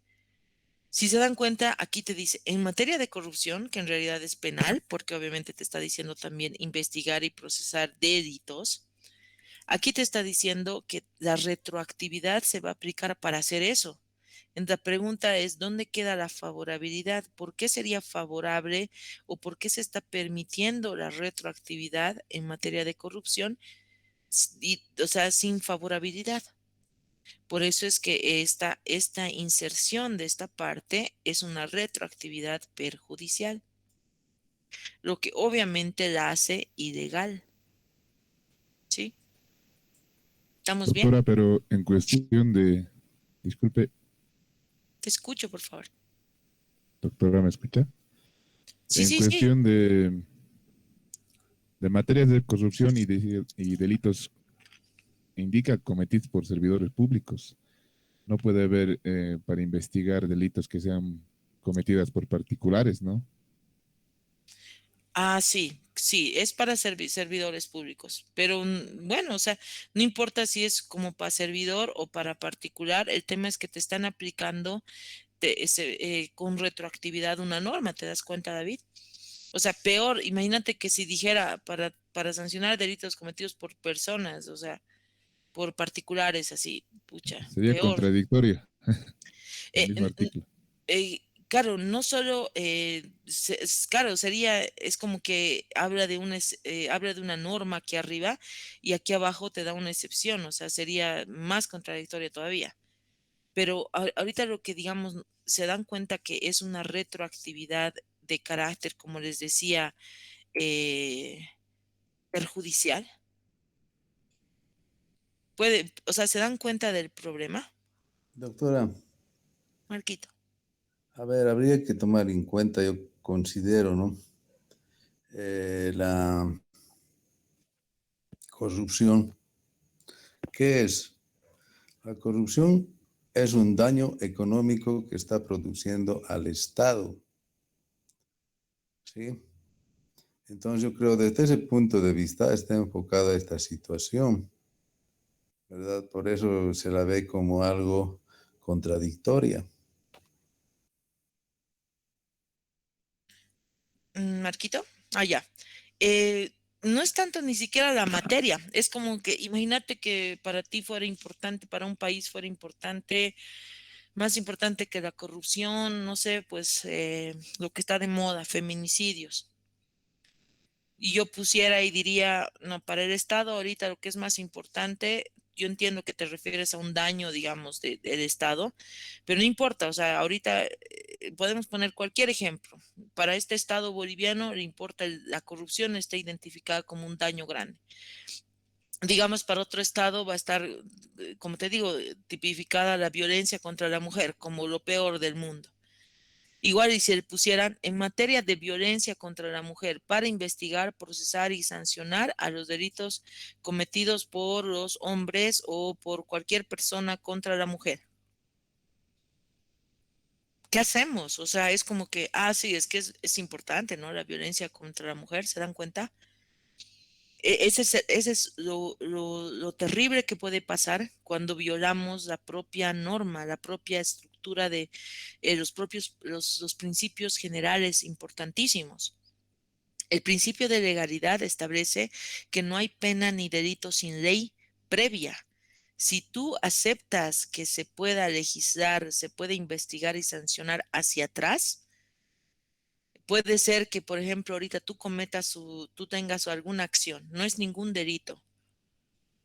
Speaker 1: Si se dan cuenta, aquí te dice, en materia de corrupción, que en realidad es penal, porque obviamente te está diciendo también investigar y procesar delitos, aquí te está diciendo que la retroactividad se va a aplicar para hacer eso. La pregunta es, ¿dónde queda la favorabilidad? ¿Por qué sería favorable o por qué se está permitiendo la retroactividad en materia de corrupción, o sea, sin favorabilidad? Por eso es que esta inserción de esta parte es una retroactividad perjudicial, lo que obviamente la hace ilegal. ¿Sí? ¿Estamos bien?
Speaker 8: Doctora, pero en cuestión de, disculpe,
Speaker 1: Te escucho, por favor.
Speaker 8: doctora, ¿me escucha?
Speaker 1: Sí,
Speaker 8: En
Speaker 1: sí, sí.
Speaker 8: cuestión de materias de corrupción y delitos, indica cometidos por servidores públicos. No puede haber para investigar delitos que sean cometidas por particulares, ¿no?
Speaker 1: Ah, sí, sí, es para servidores públicos, pero bueno, o sea, no importa si es como para servidor o para particular, el tema es que te están aplicando con retroactividad una norma, ¿te das cuenta, David? O sea, peor, imagínate que si dijera para sancionar delitos cometidos por personas, o sea, por particulares, así, pucha,
Speaker 8: Sería
Speaker 1: peor.
Speaker 8: contradictorio el
Speaker 1: Eh,
Speaker 8: mismo
Speaker 1: n- n-
Speaker 8: artículo.
Speaker 1: claro, no solo, claro, es como que habla de una norma aquí arriba y aquí abajo te da una excepción, o sea, sería más contradictorio todavía. Pero ahorita lo que digamos, se dan cuenta que es una retroactividad de carácter, como les decía, eh, perjudicial. O sea, se dan cuenta del problema,
Speaker 2: Doctora,
Speaker 1: Marquito.
Speaker 2: a ver, habría que tomar en cuenta, yo considero, ¿no? La corrupción. ¿Qué es? La corrupción es un daño económico que está produciendo al Estado, ¿sí? Entonces yo creo desde ese punto de vista está enfocada esta situación, ¿verdad? Por eso se la ve como algo contradictoria.
Speaker 1: Marquito. Ah, ya. Eh, no es tanto ni siquiera la materia, es como que imagínate que para ti fuera importante, para un país fuera importante, más importante que la corrupción, no sé, pues lo que está de moda, feminicidios. Y yo pusiera y diría, no, para el Estado ahorita lo que es más importante, yo entiendo que te refieres a un daño, digamos, del Estado, pero no importa, o sea, ahorita podemos poner cualquier ejemplo. Para este Estado boliviano le importa la corrupción, está identificada como un daño grande. Digamos, para otro Estado va a estar, como te digo, tipificada la violencia contra la mujer como lo peor del mundo. Igual y si le pusieran en materia de violencia contra la mujer para investigar, procesar y sancionar a los delitos cometidos por los hombres o por cualquier persona contra la mujer. ¿Qué hacemos? O sea, es como que, sí, es que es importante, ¿no? La violencia contra la mujer, ¿se dan cuenta? Ese es lo terrible que puede pasar cuando violamos la propia norma, la propia estructura de los principios generales importantísimos. El principio de legalidad establece que no hay pena ni delito sin ley previa. Si tú aceptas que se pueda legislar, se puede investigar y sancionar hacia atrás, Puede ser que, por ejemplo, ahorita tú tengas alguna acción, no es ningún delito.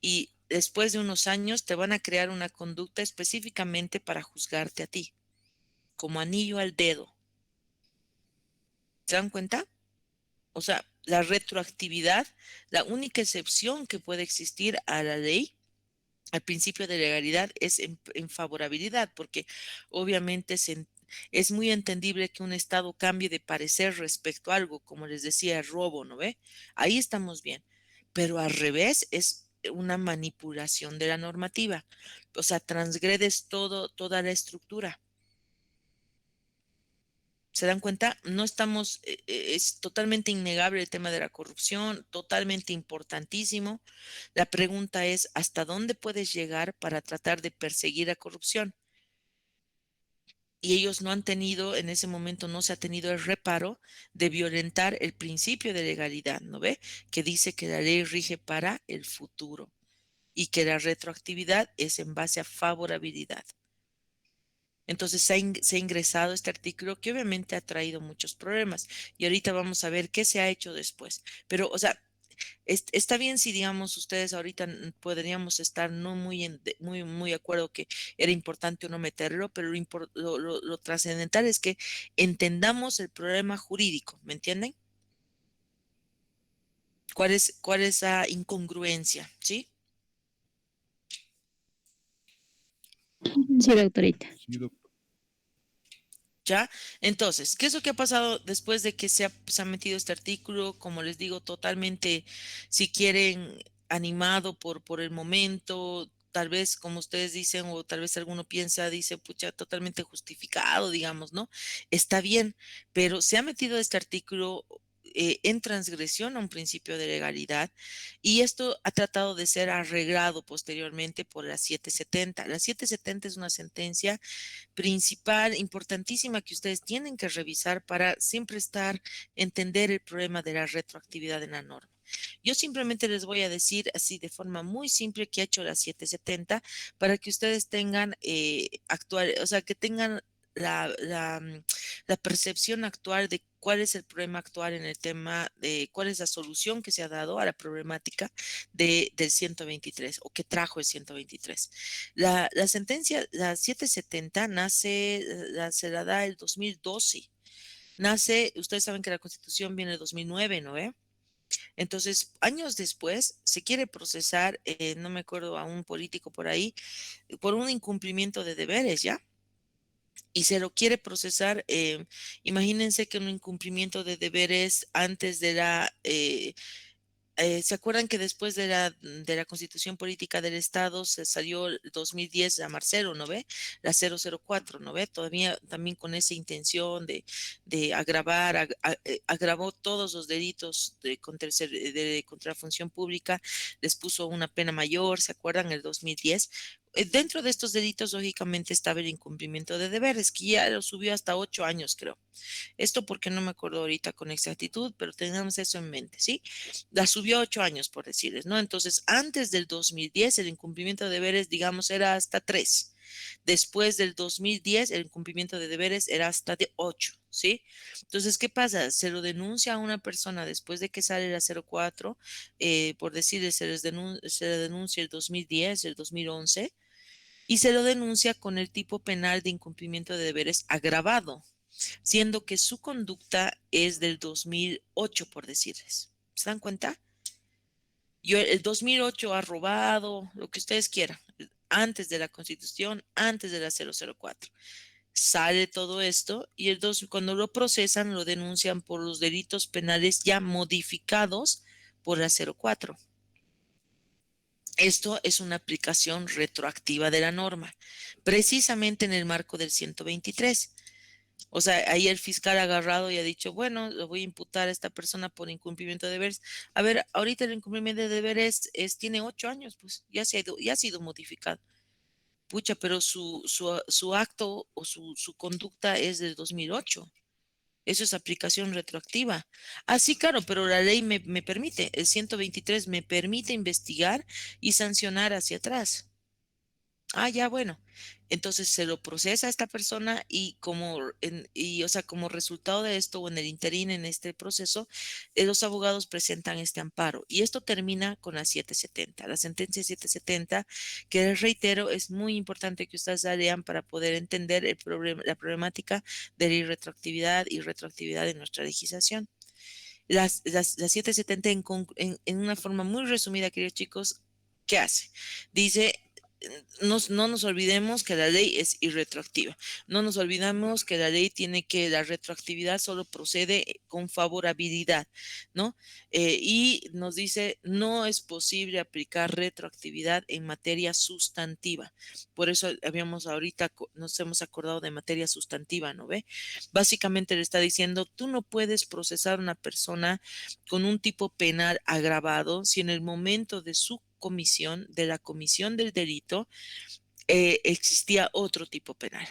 Speaker 1: Y después de unos años te van a crear una conducta específicamente para juzgarte a ti, como anillo al dedo. ¿Se dan cuenta? O sea, la retroactividad, la única excepción que puede existir a la ley, al principio de legalidad, es en favorabilidad, porque obviamente es muy entendible que un Estado cambie de parecer respecto a algo, como les decía, el robo, ¿no ve? Ahí estamos bien. Pero al revés es una manipulación de la normativa. O sea, transgredes toda la estructura. ¿Se dan cuenta? No estamos, es totalmente innegable el tema de la corrupción, totalmente importantísimo. La pregunta es, ¿hasta dónde puedes llegar para tratar de perseguir la corrupción? Y ellos no han tenido, en ese momento no se ha tenido el reparo de violentar el principio de legalidad, ¿no ve? Que dice que la ley rige para el futuro y que la retroactividad es en base a favorabilidad. Entonces se ha ingresado este artículo que obviamente ha traído muchos problemas y ahorita vamos a ver qué se ha hecho después. Pero, o sea, está bien si, digamos, ustedes ahorita podríamos estar no muy de acuerdo que era importante o no meterlo, pero lo trascendental es que entendamos el problema jurídico, ¿me entienden? ¿Cuál es la incongruencia? ¿Sí?
Speaker 6: Sí, doctorita.
Speaker 8: Sí, doctor.
Speaker 1: ¿Ya? Entonces, ¿qué es lo que ha pasado después de que se ha metido este artículo? Como les digo, totalmente, si quieren, animado por el momento, tal vez como ustedes dicen, o tal vez alguno piensa, dice, pucha, totalmente justificado, digamos, ¿no? Está bien, pero se ha metido este artículo en transgresión a un principio de legalidad y esto ha tratado de ser arreglado posteriormente por la 770. La 770 es una sentencia principal, importantísima, que ustedes tienen que revisar para siempre entender el problema de la retroactividad en la norma. Yo simplemente les voy a decir así de forma muy simple que ha hecho la 770 para que ustedes tengan actual, o sea, que tengan la percepción actual de cuál es el problema actual en el tema de cuál es la solución que se ha dado a la problemática del 123 o que trajo el 123. La sentencia, la 770 se la da el 2012. Ustedes saben que la Constitución viene el 2009, ¿no ve? Entonces, años después, se quiere procesar, no me acuerdo, a un político por ahí, por un incumplimiento de deberes, ¿ya? Y se lo quiere procesar, imagínense que un incumplimiento de deberes antes de ¿se acuerdan que después de la Constitución Política del Estado se salió el 2010 la Marcelo, ¿no ve? La 004, ¿no ve? Todavía también con esa intención de agravar, agravó todos los delitos contra la función pública, les puso una pena mayor, ¿se acuerdan? El 2010. Dentro de estos delitos, lógicamente, estaba el incumplimiento de deberes, que ya lo subió hasta 8 años, creo. Esto porque no me acuerdo ahorita con exactitud, pero tengamos eso en mente, ¿sí? La subió 8 años, por decirles, ¿no? Entonces, antes del 2010, el incumplimiento de deberes, digamos, era hasta 3. Después del 2010, el incumplimiento de deberes era hasta de 8, ¿sí? Entonces, ¿qué pasa? Se lo denuncia a una persona después de que sale la 04, por decirles, se le denuncia el 2010, el 2011, y se lo denuncia con el tipo penal de incumplimiento de deberes agravado, siendo que su conducta es del 2008, por decirles. ¿Se dan cuenta? El 2008 ha robado, lo que ustedes quieran, antes de la Constitución, antes de la 004. Sale todo esto y cuando lo procesan lo denuncian por los delitos penales ya modificados por la 04. Esto es una aplicación retroactiva de la norma, precisamente en el marco del 123. O sea, ahí el fiscal ha agarrado y ha dicho, bueno, lo voy a imputar a esta persona por incumplimiento de deberes. A ver, ahorita el incumplimiento de deberes tiene 8 años, pues ya ha sido modificado. Pucha, pero su acto o su conducta es del 2008. Eso es aplicación retroactiva. Ah, sí, claro, pero la ley me permite, el 123 me permite investigar y sancionar hacia atrás. Ah, ya, bueno. Entonces se lo procesa a esta persona y o sea, como resultado de esto o en el interín en este proceso, los abogados presentan este amparo y esto termina con la 770, la sentencia 770, que les reitero, es muy importante que ustedes la lean para poder entender el problema, la problemática de la irretroactividad y retroactividad de nuestra legislación. La 770 en una forma muy resumida, queridos chicos, ¿qué hace? Dice, no nos olvidemos que la ley es irretroactiva. No nos olvidamos que la ley tiene que, la retroactividad solo procede con favorabilidad, ¿no? Y nos dice, no es posible aplicar retroactividad en materia sustantiva. Por eso habíamos ahorita, nos hemos acordado de materia sustantiva, ¿no ve? Básicamente le está diciendo, tú no puedes procesar a una persona con un tipo penal agravado si en el momento de su comisión, de la comisión del delito, existía otro tipo penal.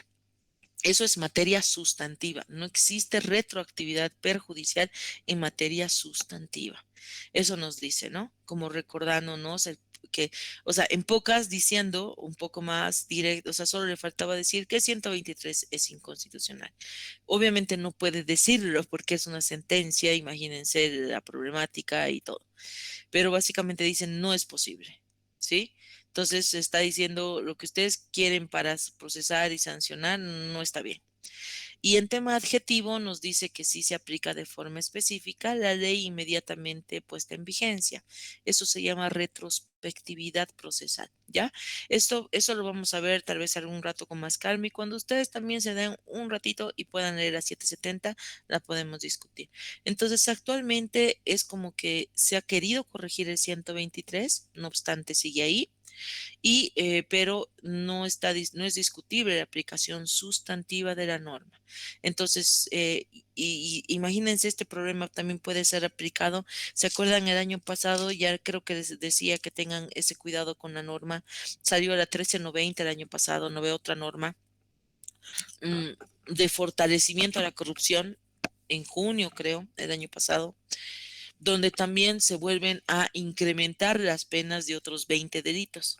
Speaker 1: Eso es materia sustantiva. No existe retroactividad perjudicial en materia sustantiva. Eso nos dice, ¿no? Como recordándonos que, o sea, en pocas diciendo un poco más directo, o sea, solo le faltaba decir que 123 es inconstitucional. Obviamente no puede decirlo porque es una sentencia, imagínense la problemática y todo. Pero básicamente dicen no es posible, ¿sí? Entonces está diciendo lo que ustedes quieren para procesar y sancionar no está bien. Y en tema adjetivo nos dice que sí se aplica de forma específica la ley inmediatamente puesta en vigencia. Eso se llama retrospectividad procesal, ¿ya? Eso lo vamos a ver tal vez algún rato con más calma y cuando ustedes también se den un ratito y puedan leer la 770, la podemos discutir. Entonces, actualmente es como que se ha querido corregir el 123, no obstante sigue ahí pero no no es discutible la aplicación sustantiva de la norma. Entonces, imagínense, este problema también puede ser aplicado. ¿Se acuerdan el año pasado? Ya creo que les decía que tengan ese cuidado con la norma. Salió la 1390 el año pasado, no veo otra norma de fortalecimiento a la corrupción en junio, creo, el año pasado, donde también se vuelven a incrementar las penas de otros 20 delitos.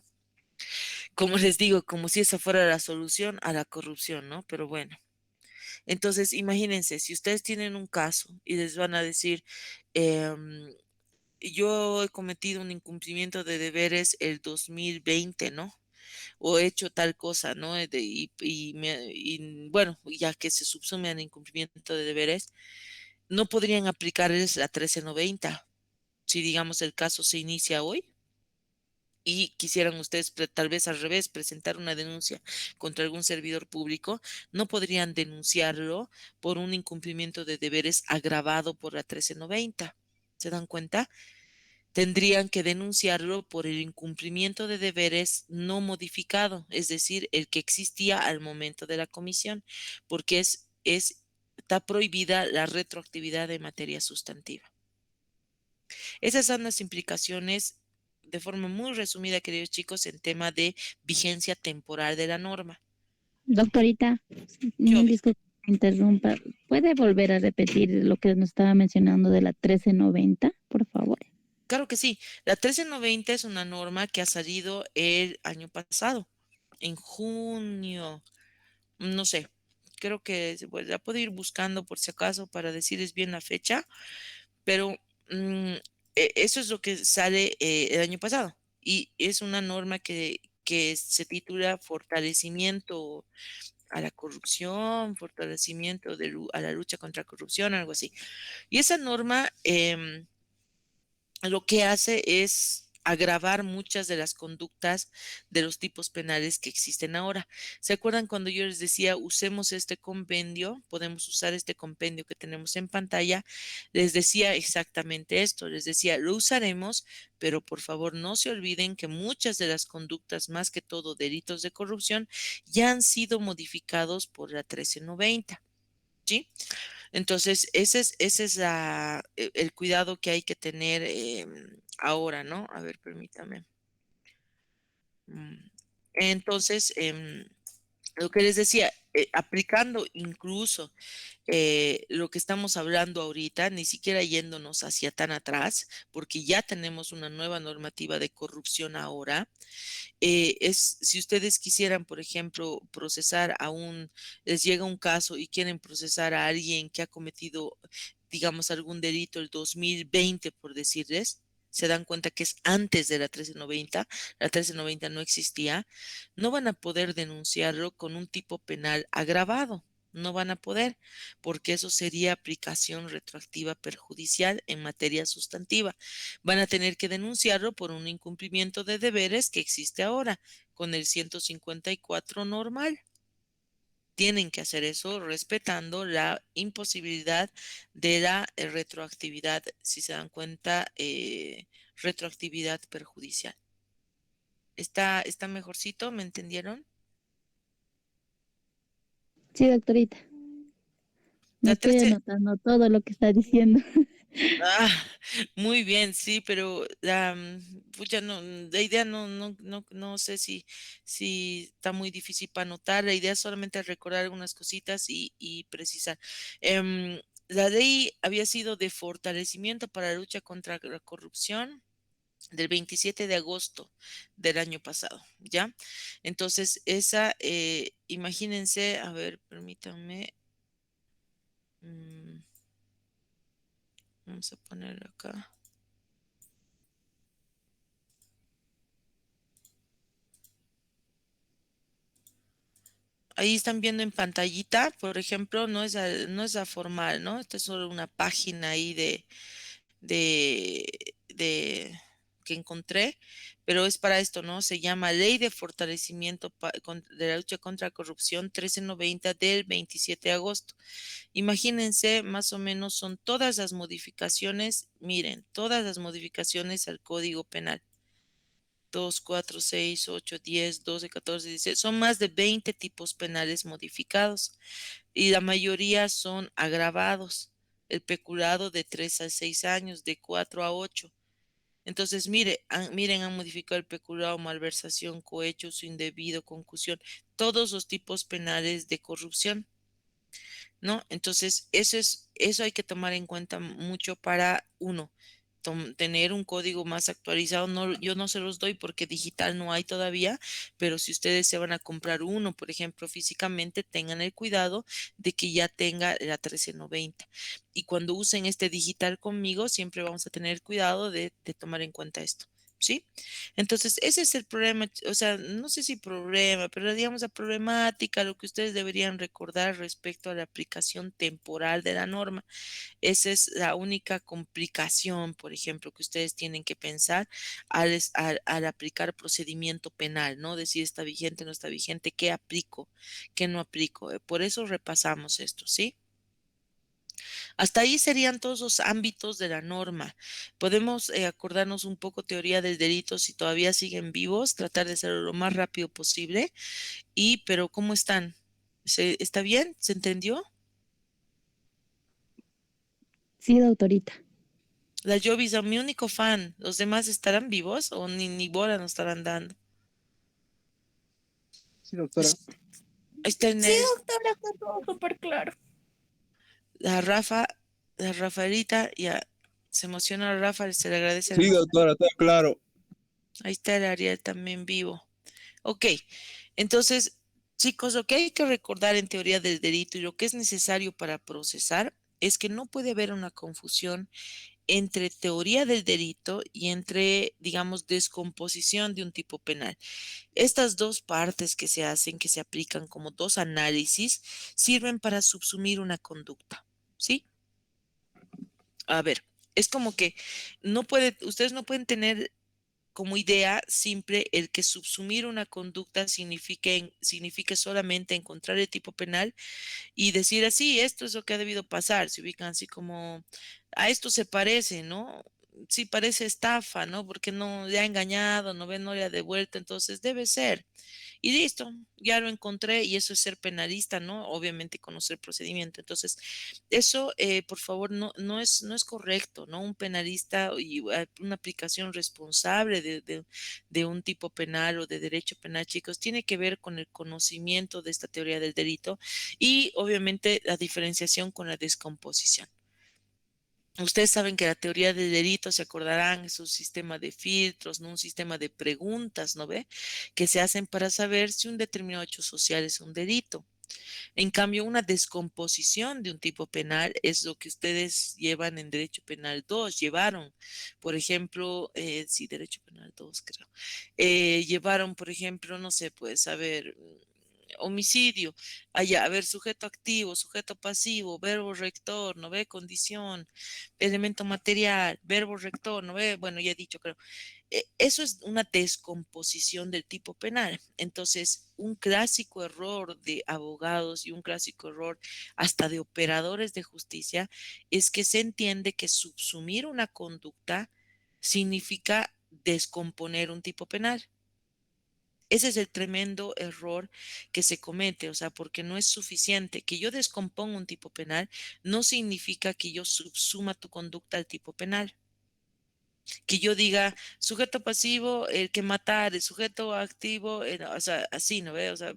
Speaker 1: Como les digo, como si esa fuera la solución a la corrupción, ¿no? Pero bueno, entonces imagínense, si ustedes tienen un caso y les van a decir, em, yo he cometido un incumplimiento de deberes el 2020, ¿no? O he hecho tal cosa, ¿no? Y bueno, ya que se subsume al incumplimiento de deberes, no podrían aplicarles la 1390 si digamos el caso se inicia hoy y quisieran ustedes tal vez al revés presentar una denuncia contra algún servidor público, no podrían denunciarlo por un incumplimiento de deberes agravado por la 1390. ¿Se dan cuenta? Tendrían que denunciarlo por el incumplimiento de deberes no modificado, es decir, el que existía al momento de la comisión, porque está prohibida la retroactividad de materia sustantiva. Esas son las implicaciones de forma muy resumida, queridos chicos, en tema de vigencia temporal de la norma.
Speaker 6: Doctorita,
Speaker 1: Yo,
Speaker 6: disculpe que me interrumpa. ¿Puede volver a repetir lo que nos estaba mencionando de la 1390, por favor?
Speaker 1: claro que sí, la 1390 es una norma que ha salido el año pasado, en junio, no sé, creo que la puedo ir buscando por si acaso para decirles bien la fecha, pero eso es lo que sale el año pasado y es una norma que se titula Fortalecimiento a la corrupción, fortalecimiento a la lucha contra corrupción, algo así. Y esa norma lo que hace es agravar muchas de las conductas de los tipos penales que existen ahora. ¿Se acuerdan cuando yo les decía, usemos este compendio, podemos usar este compendio que tenemos en pantalla? Les decía exactamente esto, les decía, lo usaremos, pero por favor no se olviden que muchas de las conductas, más que todo delitos de corrupción, ya han sido modificados por la 1390. ¿Sí? Entonces, ese es el cuidado que hay que tener ahora, ¿no? A ver, permítame. Entonces, lo que les decía, aplicando incluso lo que estamos hablando ahorita, ni siquiera yéndonos hacia tan atrás, porque ya tenemos una nueva normativa de corrupción ahora. Si ustedes quisieran, por ejemplo, procesar les llega un caso y quieren procesar a alguien que ha cometido, digamos, algún delito el 2020, por decirles, se dan cuenta que es antes de la 1390 no existía, no van a poder denunciarlo con un tipo penal agravado. No van a poder, porque eso sería aplicación retroactiva perjudicial en materia sustantiva. Van a tener que denunciarlo por un incumplimiento de deberes que existe ahora con el 154 normal. Tienen que hacer eso respetando la imposibilidad de la retroactividad, si se dan cuenta, retroactividad perjudicial. ¿Está mejorcito? ¿Me entendieron?
Speaker 6: Sí, doctorita. Me
Speaker 1: La
Speaker 6: estoy
Speaker 1: 13,
Speaker 6: anotando todo lo que está diciendo.
Speaker 1: muy bien, sí, pero pucha, no, la idea no sé si está muy difícil para anotar. La idea es solamente recordar algunas cositas y precisar. La ley había sido de fortalecimiento para la lucha contra la corrupción del 27 de agosto del año pasado, ¿ya? Entonces, imagínense, a ver, permítanme. mm, Vamos a poner acá. Ahí están viendo en pantallita, por ejemplo, no es a formal, ¿no? Esta es solo una página ahí de, de que encontré, pero es para esto, ¿no? Se llama Ley de Fortalecimiento de la Lucha contra la Corrupción 1390 del 27 de agosto. Imagínense, más o menos son todas las modificaciones, miren, todas las modificaciones al Código Penal. 2, 4, 6, 8, 10, 12, 14, 16. Son más de 20 tipos penales modificados y la mayoría son agravados. El peculado de 3 a 6 años, de 4 a 8. Entonces, miren, han modificado el peculado, malversación, cohecho, uso indebido, concusión, todos los tipos penales de corrupción, ¿no? Entonces, eso hay que tomar en cuenta mucho para uno, tener un código más actualizado. No, yo no se los doy porque digital no hay todavía, pero si ustedes se van a comprar uno, por ejemplo, físicamente, tengan el cuidado de que ya tenga la 1390. Y cuando usen este digital conmigo, siempre vamos a tener cuidado de tomar en cuenta esto. ¿Sí? Entonces, ese es el problema, o sea, no sé si problema, pero digamos la problemática, lo que ustedes deberían recordar respecto a la aplicación temporal de la norma. Esa es la única complicación, por ejemplo, que ustedes tienen que pensar al aplicar procedimiento penal, ¿no? Decir está vigente, no está vigente, qué aplico, qué no aplico. Por eso repasamos esto, ¿sí? Hasta ahí serían todos los ámbitos de la norma. Podemos acordarnos un poco teoría del delito si todavía siguen vivos, tratar de hacerlo lo más rápido posible. Pero ¿cómo están? ¿Está bien? ¿Se entendió?
Speaker 6: Sí, doctorita.
Speaker 1: La Jovis es mi único fan. ¿Los demás estarán vivos o ni bola nos estarán dando?
Speaker 5: Sí, doctora.
Speaker 1: Ahí está el
Speaker 7: Sí,
Speaker 1: Nel,
Speaker 7: doctora, está todo súper claro.
Speaker 1: la Rafa, la Rafaelita, ya se emociona la Rafa, se le agradece.
Speaker 9: Sí, doctora, está claro.
Speaker 1: Ahí está el Ariel también vivo. Ok, entonces, chicos, lo que hay que recordar en teoría del delito y lo que es necesario para procesar es que no puede haber una confusión entre teoría del delito y entre, digamos, descomposición de un tipo penal. Estas dos partes que se hacen, que se aplican como dos análisis, sirven para subsumir una conducta, ¿sí? A ver, es como que ustedes no pueden tener como idea simple el que subsumir una conducta signifique solamente encontrar el tipo penal y decir así, esto es lo que ha debido pasar, se ubican así como, a esto se parece, ¿no? sí parece estafa, ¿no? Porque no le ha engañado, no ve, no le ha devuelto, entonces debe ser. Y listo, ya lo encontré y eso es ser penalista, ¿no? Obviamente conocer el procedimiento. Entonces, eso, por favor, no es correcto, ¿no? Un penalista y una aplicación responsable de un tipo penal o de derecho penal, chicos, tiene que ver con el conocimiento de esta teoría del delito y obviamente la diferenciación con la descomposición. Ustedes saben que la teoría del delito, se acordarán, es un sistema de filtros, ¿no? Un sistema de preguntas, ¿no ve? Que se hacen para saber si un determinado hecho social es un delito. En cambio, una descomposición de un tipo penal es lo que ustedes llevan en Derecho Penal 2, llevaron, por ejemplo, sí, Derecho Penal 2, creo. Llevaron, por ejemplo, no sé, pues, a ver, homicidio, allá, a ver, sujeto activo, sujeto pasivo, verbo rector, no ve, condición, elemento material, verbo rector, no ve, bueno, ya he dicho, creo. Eso es una descomposición del tipo penal. Entonces, un clásico error de abogados y un clásico error hasta de operadores de justicia es que se entiende que subsumir una conducta significa descomponer un tipo penal. Ese es el tremendo error que se comete, o sea, porque no es suficiente que yo descomponga un tipo penal, no significa que yo subsuma tu conducta al tipo penal. Que yo diga sujeto pasivo, el que matar, el sujeto activo, o sea, así, ¿no ve? O sea,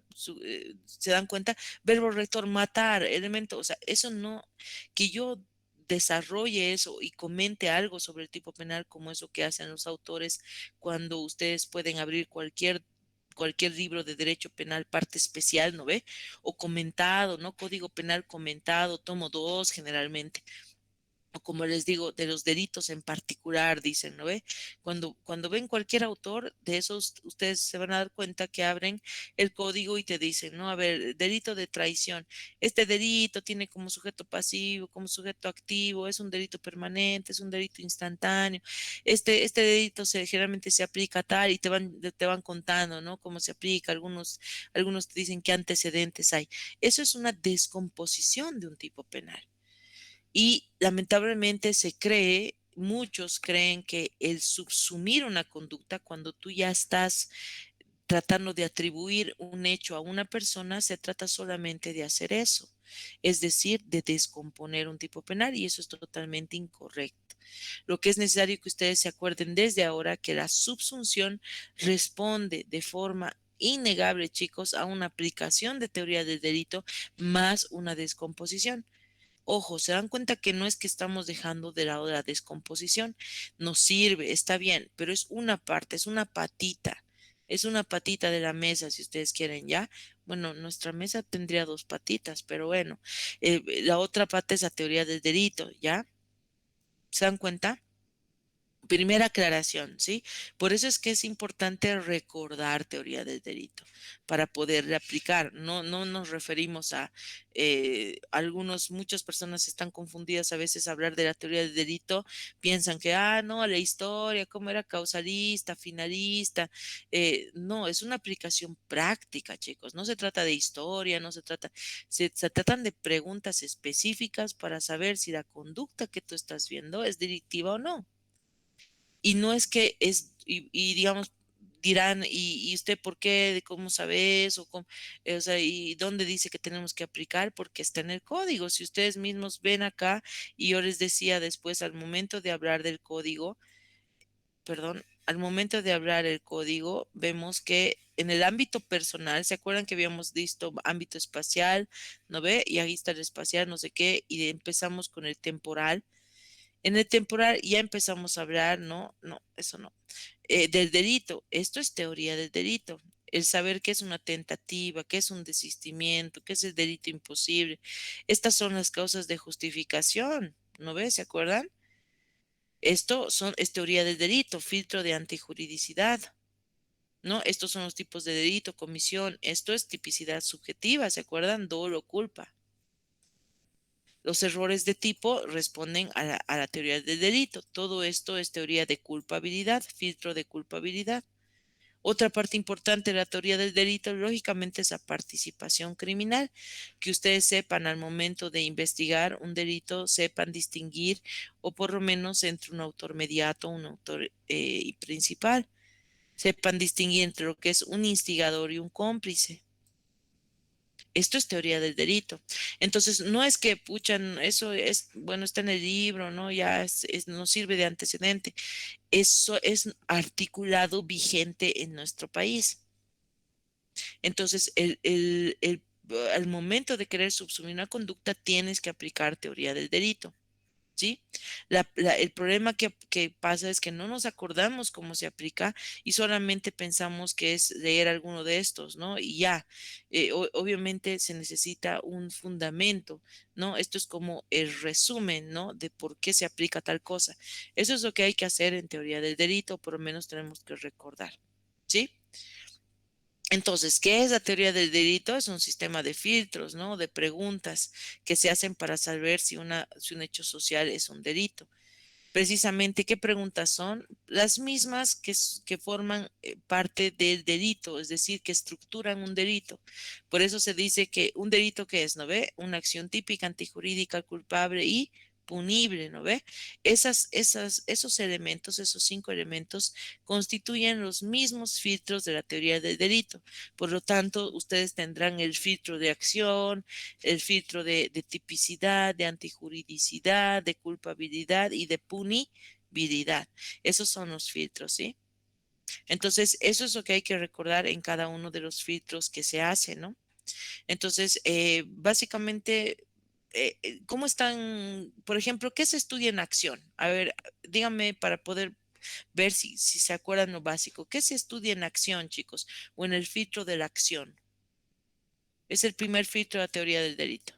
Speaker 1: se dan cuenta, verbo rector, matar, elemento, o sea, eso no, que yo desarrolle eso y comente algo sobre el tipo penal, como eso que hacen los autores cuando ustedes pueden abrir cualquier libro de derecho penal, parte especial, ¿no ve? O comentado, ¿no? Código penal comentado, tomo 2 generalmente o como les digo, de los delitos en particular, dicen, ¿no ve? Cuando ven cualquier autor de esos, ustedes se van a dar cuenta que abren el código y te dicen, ¿no? A ver, delito de traición. Este delito tiene como sujeto pasivo, como sujeto activo, es un delito permanente, es un delito instantáneo. Este delito generalmente se aplica a tal y te van contando, ¿no? Cómo se aplica. Algunos te dicen qué antecedentes hay. Eso es una descomposición de un tipo penal. Y lamentablemente muchos creen que el subsumir una conducta, cuando tú ya estás tratando de atribuir un hecho a una persona, se trata solamente de hacer eso, es decir, de descomponer un tipo penal y eso es totalmente incorrecto. Lo que es necesario que ustedes se acuerden desde ahora que la subsunción responde de forma innegable, chicos, a una aplicación de teoría del delito más una descomposición. Ojo, se dan cuenta que no es que estamos dejando de lado la descomposición, nos sirve, está bien, pero es una parte, es una patita de la mesa, si ustedes quieren, ¿ya? Bueno, nuestra mesa tendría 2 patitas, pero bueno, la otra pata es la teoría del delito, ¿ya? ¿Se dan cuenta? Primera aclaración, ¿sí? Por eso es que es importante recordar teoría del delito para poderle aplicar. No nos referimos a muchas personas están confundidas a veces hablar de la teoría del delito, piensan que, no, la historia, cómo era causalista, finalista. No, es una aplicación práctica, chicos. No se trata de historia, no se trata, se tratan de preguntas específicas para saber si la conducta que tú estás viendo es delictiva o no. Y no es que y digamos, dirán, ¿y usted por qué? ¿Cómo sabe eso? O sea, ¿y dónde dice que tenemos que aplicar? Porque está en el código. Si ustedes mismos ven acá, y yo les decía después, al momento de hablar del código, perdón, al momento de hablar el código, vemos que en el ámbito personal, ¿se acuerdan que habíamos visto ámbito espacial? ¿No ve? Y ahí está el espacial, no sé qué, y empezamos con el temporal. En el temporal ya empezamos a hablar, no, eso no, del delito. Esto es teoría del delito. El saber qué es una tentativa, qué es un desistimiento, qué es el delito imposible. Estas son las causas de justificación, ¿no ves? ¿Se acuerdan? Es teoría del delito, filtro de antijuridicidad, ¿no? Estos son los tipos de delito, comisión. Esto es tipicidad subjetiva, ¿se acuerdan? Dolo, culpa. Los errores de tipo responden a la teoría del delito. Todo esto es teoría de culpabilidad, filtro de culpabilidad. Otra parte importante de la teoría del delito, lógicamente, es la participación criminal. Que ustedes sepan al momento de investigar un delito, sepan distinguir, o por lo menos entre un autor mediato, un autor y principal. Sepan distinguir entre lo que es un instigador y un cómplice. Esto es teoría del delito. Entonces, no es que, puchan, eso es, bueno, está en el libro, ¿no? Ya no sirve de antecedente. Eso es articulado, vigente en nuestro país. Entonces, al momento de querer subsumir una conducta, tienes que aplicar teoría del delito. ¿Sí? El problema que pasa es que no nos acordamos cómo se aplica y solamente pensamos que es leer alguno de estos, ¿no? Y ya, obviamente se necesita un fundamento, ¿no? Esto es como el resumen, ¿no? De por qué se aplica tal cosa. Eso es lo que hay que hacer en teoría del delito, por lo menos tenemos que recordar, ¿sí? Entonces, ¿qué es la teoría del delito? Es un sistema de filtros, ¿no? De preguntas que se hacen para saber si un hecho social es un delito. Precisamente, ¿qué preguntas son? Las mismas que forman parte del delito, es decir, que estructuran un delito. Por eso se dice que un delito, ¿qué es? ¿No ve? Una acción típica, antijurídica, culpable y punible, ¿no ve? Esos elementos, esos 5 elementos, constituyen los mismos filtros de la teoría del delito. Por lo tanto, ustedes tendrán el filtro de acción, el filtro de tipicidad, de antijuridicidad, de culpabilidad y de punibilidad. Esos son los filtros, ¿sí? Entonces, eso es lo que hay que recordar en cada uno de los filtros que se hacen, ¿no? Entonces, básicamente, ¿cómo están? Por ejemplo, ¿qué se estudia en acción? A ver, díganme para poder ver si se acuerdan lo básico. ¿Qué se estudia en acción, chicos? O en el filtro de la acción. Es el primer filtro de la teoría del delito.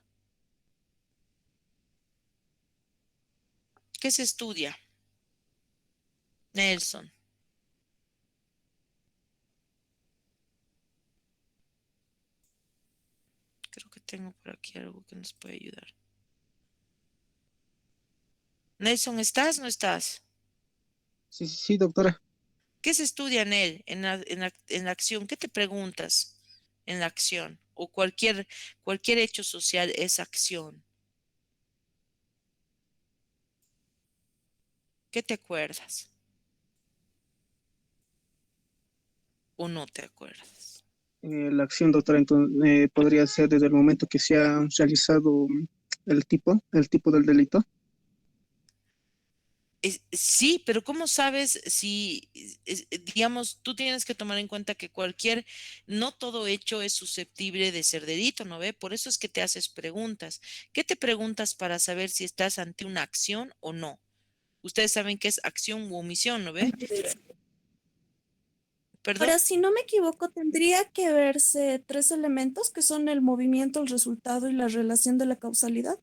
Speaker 1: ¿Qué se estudia? Nelson. Creo que tengo por aquí algo que nos puede ayudar. Nelson, ¿estás o no estás?
Speaker 5: Sí, sí, sí, doctora.
Speaker 1: ¿Qué se estudia en él, en la acción? ¿Qué te preguntas en la acción? O cualquier hecho social es acción. ¿Qué te acuerdas? ¿O no te acuerdas?
Speaker 5: La acción, doctora, entonces, podría ser desde el momento que se ha realizado el tipo del delito.
Speaker 1: Sí, pero ¿cómo sabes si, digamos, tú tienes que tomar en cuenta que no todo hecho es susceptible de ser delito, ¿no ve? Por eso es que te haces preguntas. ¿Qué te preguntas para saber si estás ante una acción o no? Ustedes saben qué es acción u omisión, ¿no ve? ¿Perdón?
Speaker 7: Pero si no me equivoco, tendría que verse 3 elementos que son el movimiento, el resultado y la relación de la causalidad.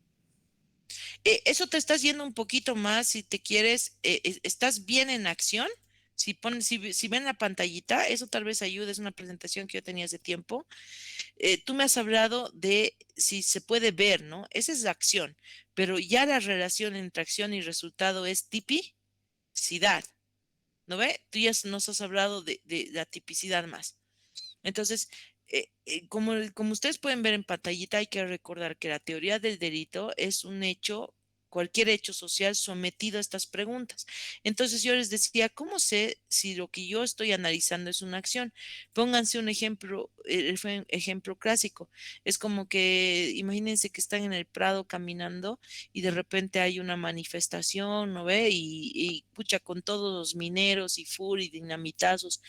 Speaker 1: Eso te estás yendo un poquito más, si te quieres, estás bien en acción. Si ven la pantallita, eso tal vez ayude, es una presentación que yo tenía hace tiempo. Tú me has hablado de si se puede ver, ¿no? Esa es la acción, pero ya la relación entre acción y resultado es tipicidad, ¿no ve? Tú ya nos has hablado de la tipicidad más. Entonces, como ustedes pueden ver en pantallita, hay que recordar que la teoría del delito es un hecho, cualquier hecho social sometido a estas preguntas. Entonces yo les decía, ¿cómo sé si lo que yo estoy analizando es una acción? Pónganse un ejemplo, fue un ejemplo clásico. Es como que imagínense que están en el Prado caminando y de repente hay una manifestación, ¿no ve? Y pucha, con todos los mineros y full y dinamitazos.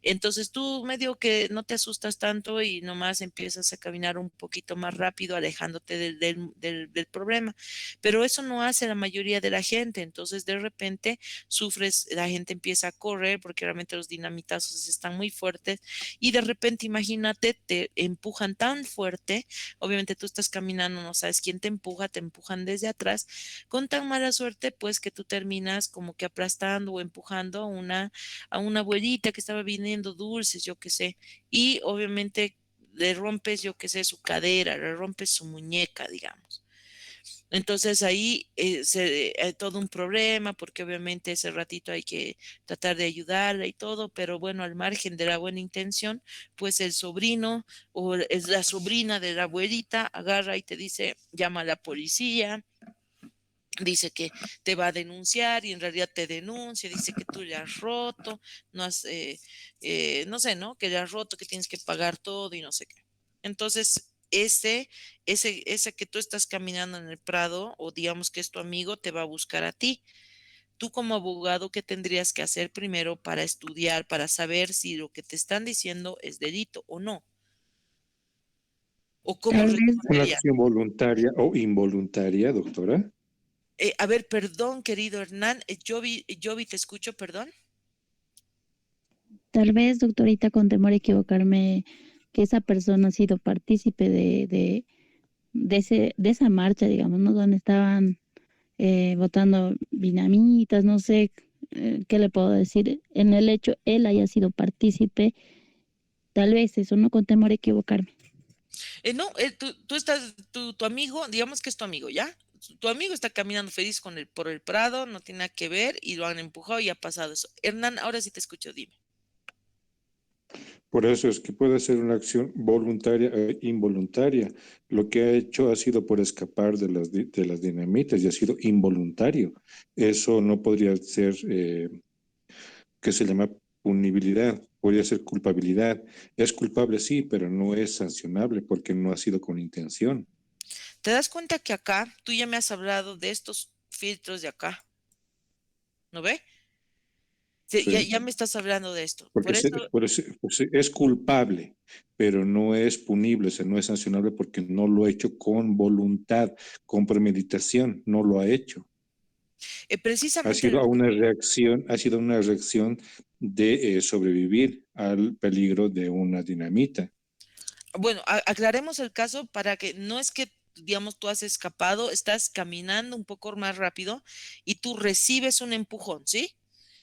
Speaker 1: Entonces tú medio que no te asustas tanto y nomás empiezas a caminar un poquito más rápido, alejándote del problema. Pero eso no hace la mayoría de la gente. Entonces de repente sufres, la gente empieza a correr porque realmente los dinamitazos están muy fuertes y de repente imagínate, te empujan tan fuerte. Obviamente tú estás caminando, no sabes quién te empujan desde atrás con tan mala suerte pues que tú terminas como que aplastando o empujando a una abuelita que estaba vendiendo dulces, yo qué sé, y obviamente le rompes, yo qué sé, su cadera, le rompes su muñeca, digamos. Entonces ahí hay todo un problema porque obviamente ese ratito hay que tratar de ayudarla y todo, pero bueno, al margen de la buena intención, pues el sobrino o es la sobrina de la abuelita agarra y te dice, llama a la policía, dice que te va a denunciar y en realidad te denuncia, dice que tú le has roto, no has, no sé, ¿no? Que le has roto, que tienes que pagar todo y no sé qué. Entonces, ese que tú estás caminando en el Prado o digamos que es tu amigo, te va a buscar a ti. Tú como abogado, ¿qué tendrías que hacer primero para estudiar, para saber si lo que te están diciendo es delito o no? ¿O cómo
Speaker 6: Tal vez,
Speaker 4: ¿Una
Speaker 1: responderías?
Speaker 4: acción voluntaria o involuntaria, doctora?
Speaker 1: A ver, perdón, querido Hernán, Jovi, te escucho, perdón.
Speaker 6: tal vez, doctorita, con temor a equivocarme, que esa persona ha sido partícipe de esa marcha, digamos, ¿no? Donde estaban botando dinamitas, no sé qué le puedo decir. En el hecho, él haya sido partícipe, tal vez eso, no con temor a equivocarme.
Speaker 1: No, tú estás, tu amigo, digamos que es tu amigo, ¿ya? Tu amigo está caminando feliz por el Prado, no tiene nada que ver y lo han empujado y ha pasado eso. Hernán, ahora sí te escucho, dime.
Speaker 4: Por eso es que puede ser una acción voluntaria e involuntaria. Lo que ha hecho ha sido por escapar de las dinamitas y ha sido involuntario. Eso no podría ser, que se llama punibilidad, podría ser culpabilidad. Es culpable, sí, pero no es sancionable porque no ha sido con intención.
Speaker 1: ¿Te das cuenta que acá tú ya me has hablado de estos filtros de acá? ¿No ve? Sí, ya,
Speaker 4: Sí.
Speaker 1: ya me estás hablando de esto.
Speaker 4: Porque
Speaker 1: Por eso,
Speaker 4: es culpable, pero no es punible, o sea, no es sancionable porque no lo ha hecho con voluntad, con premeditación, no lo ha hecho.
Speaker 1: precisamente,
Speaker 4: Ha sido una reacción de sobrevivir al peligro de una dinamita.
Speaker 1: bueno, aclaremos el caso para que no es que, digamos, tú has escapado, estás caminando un poco más rápido y tú recibes un empujón, ¿sí?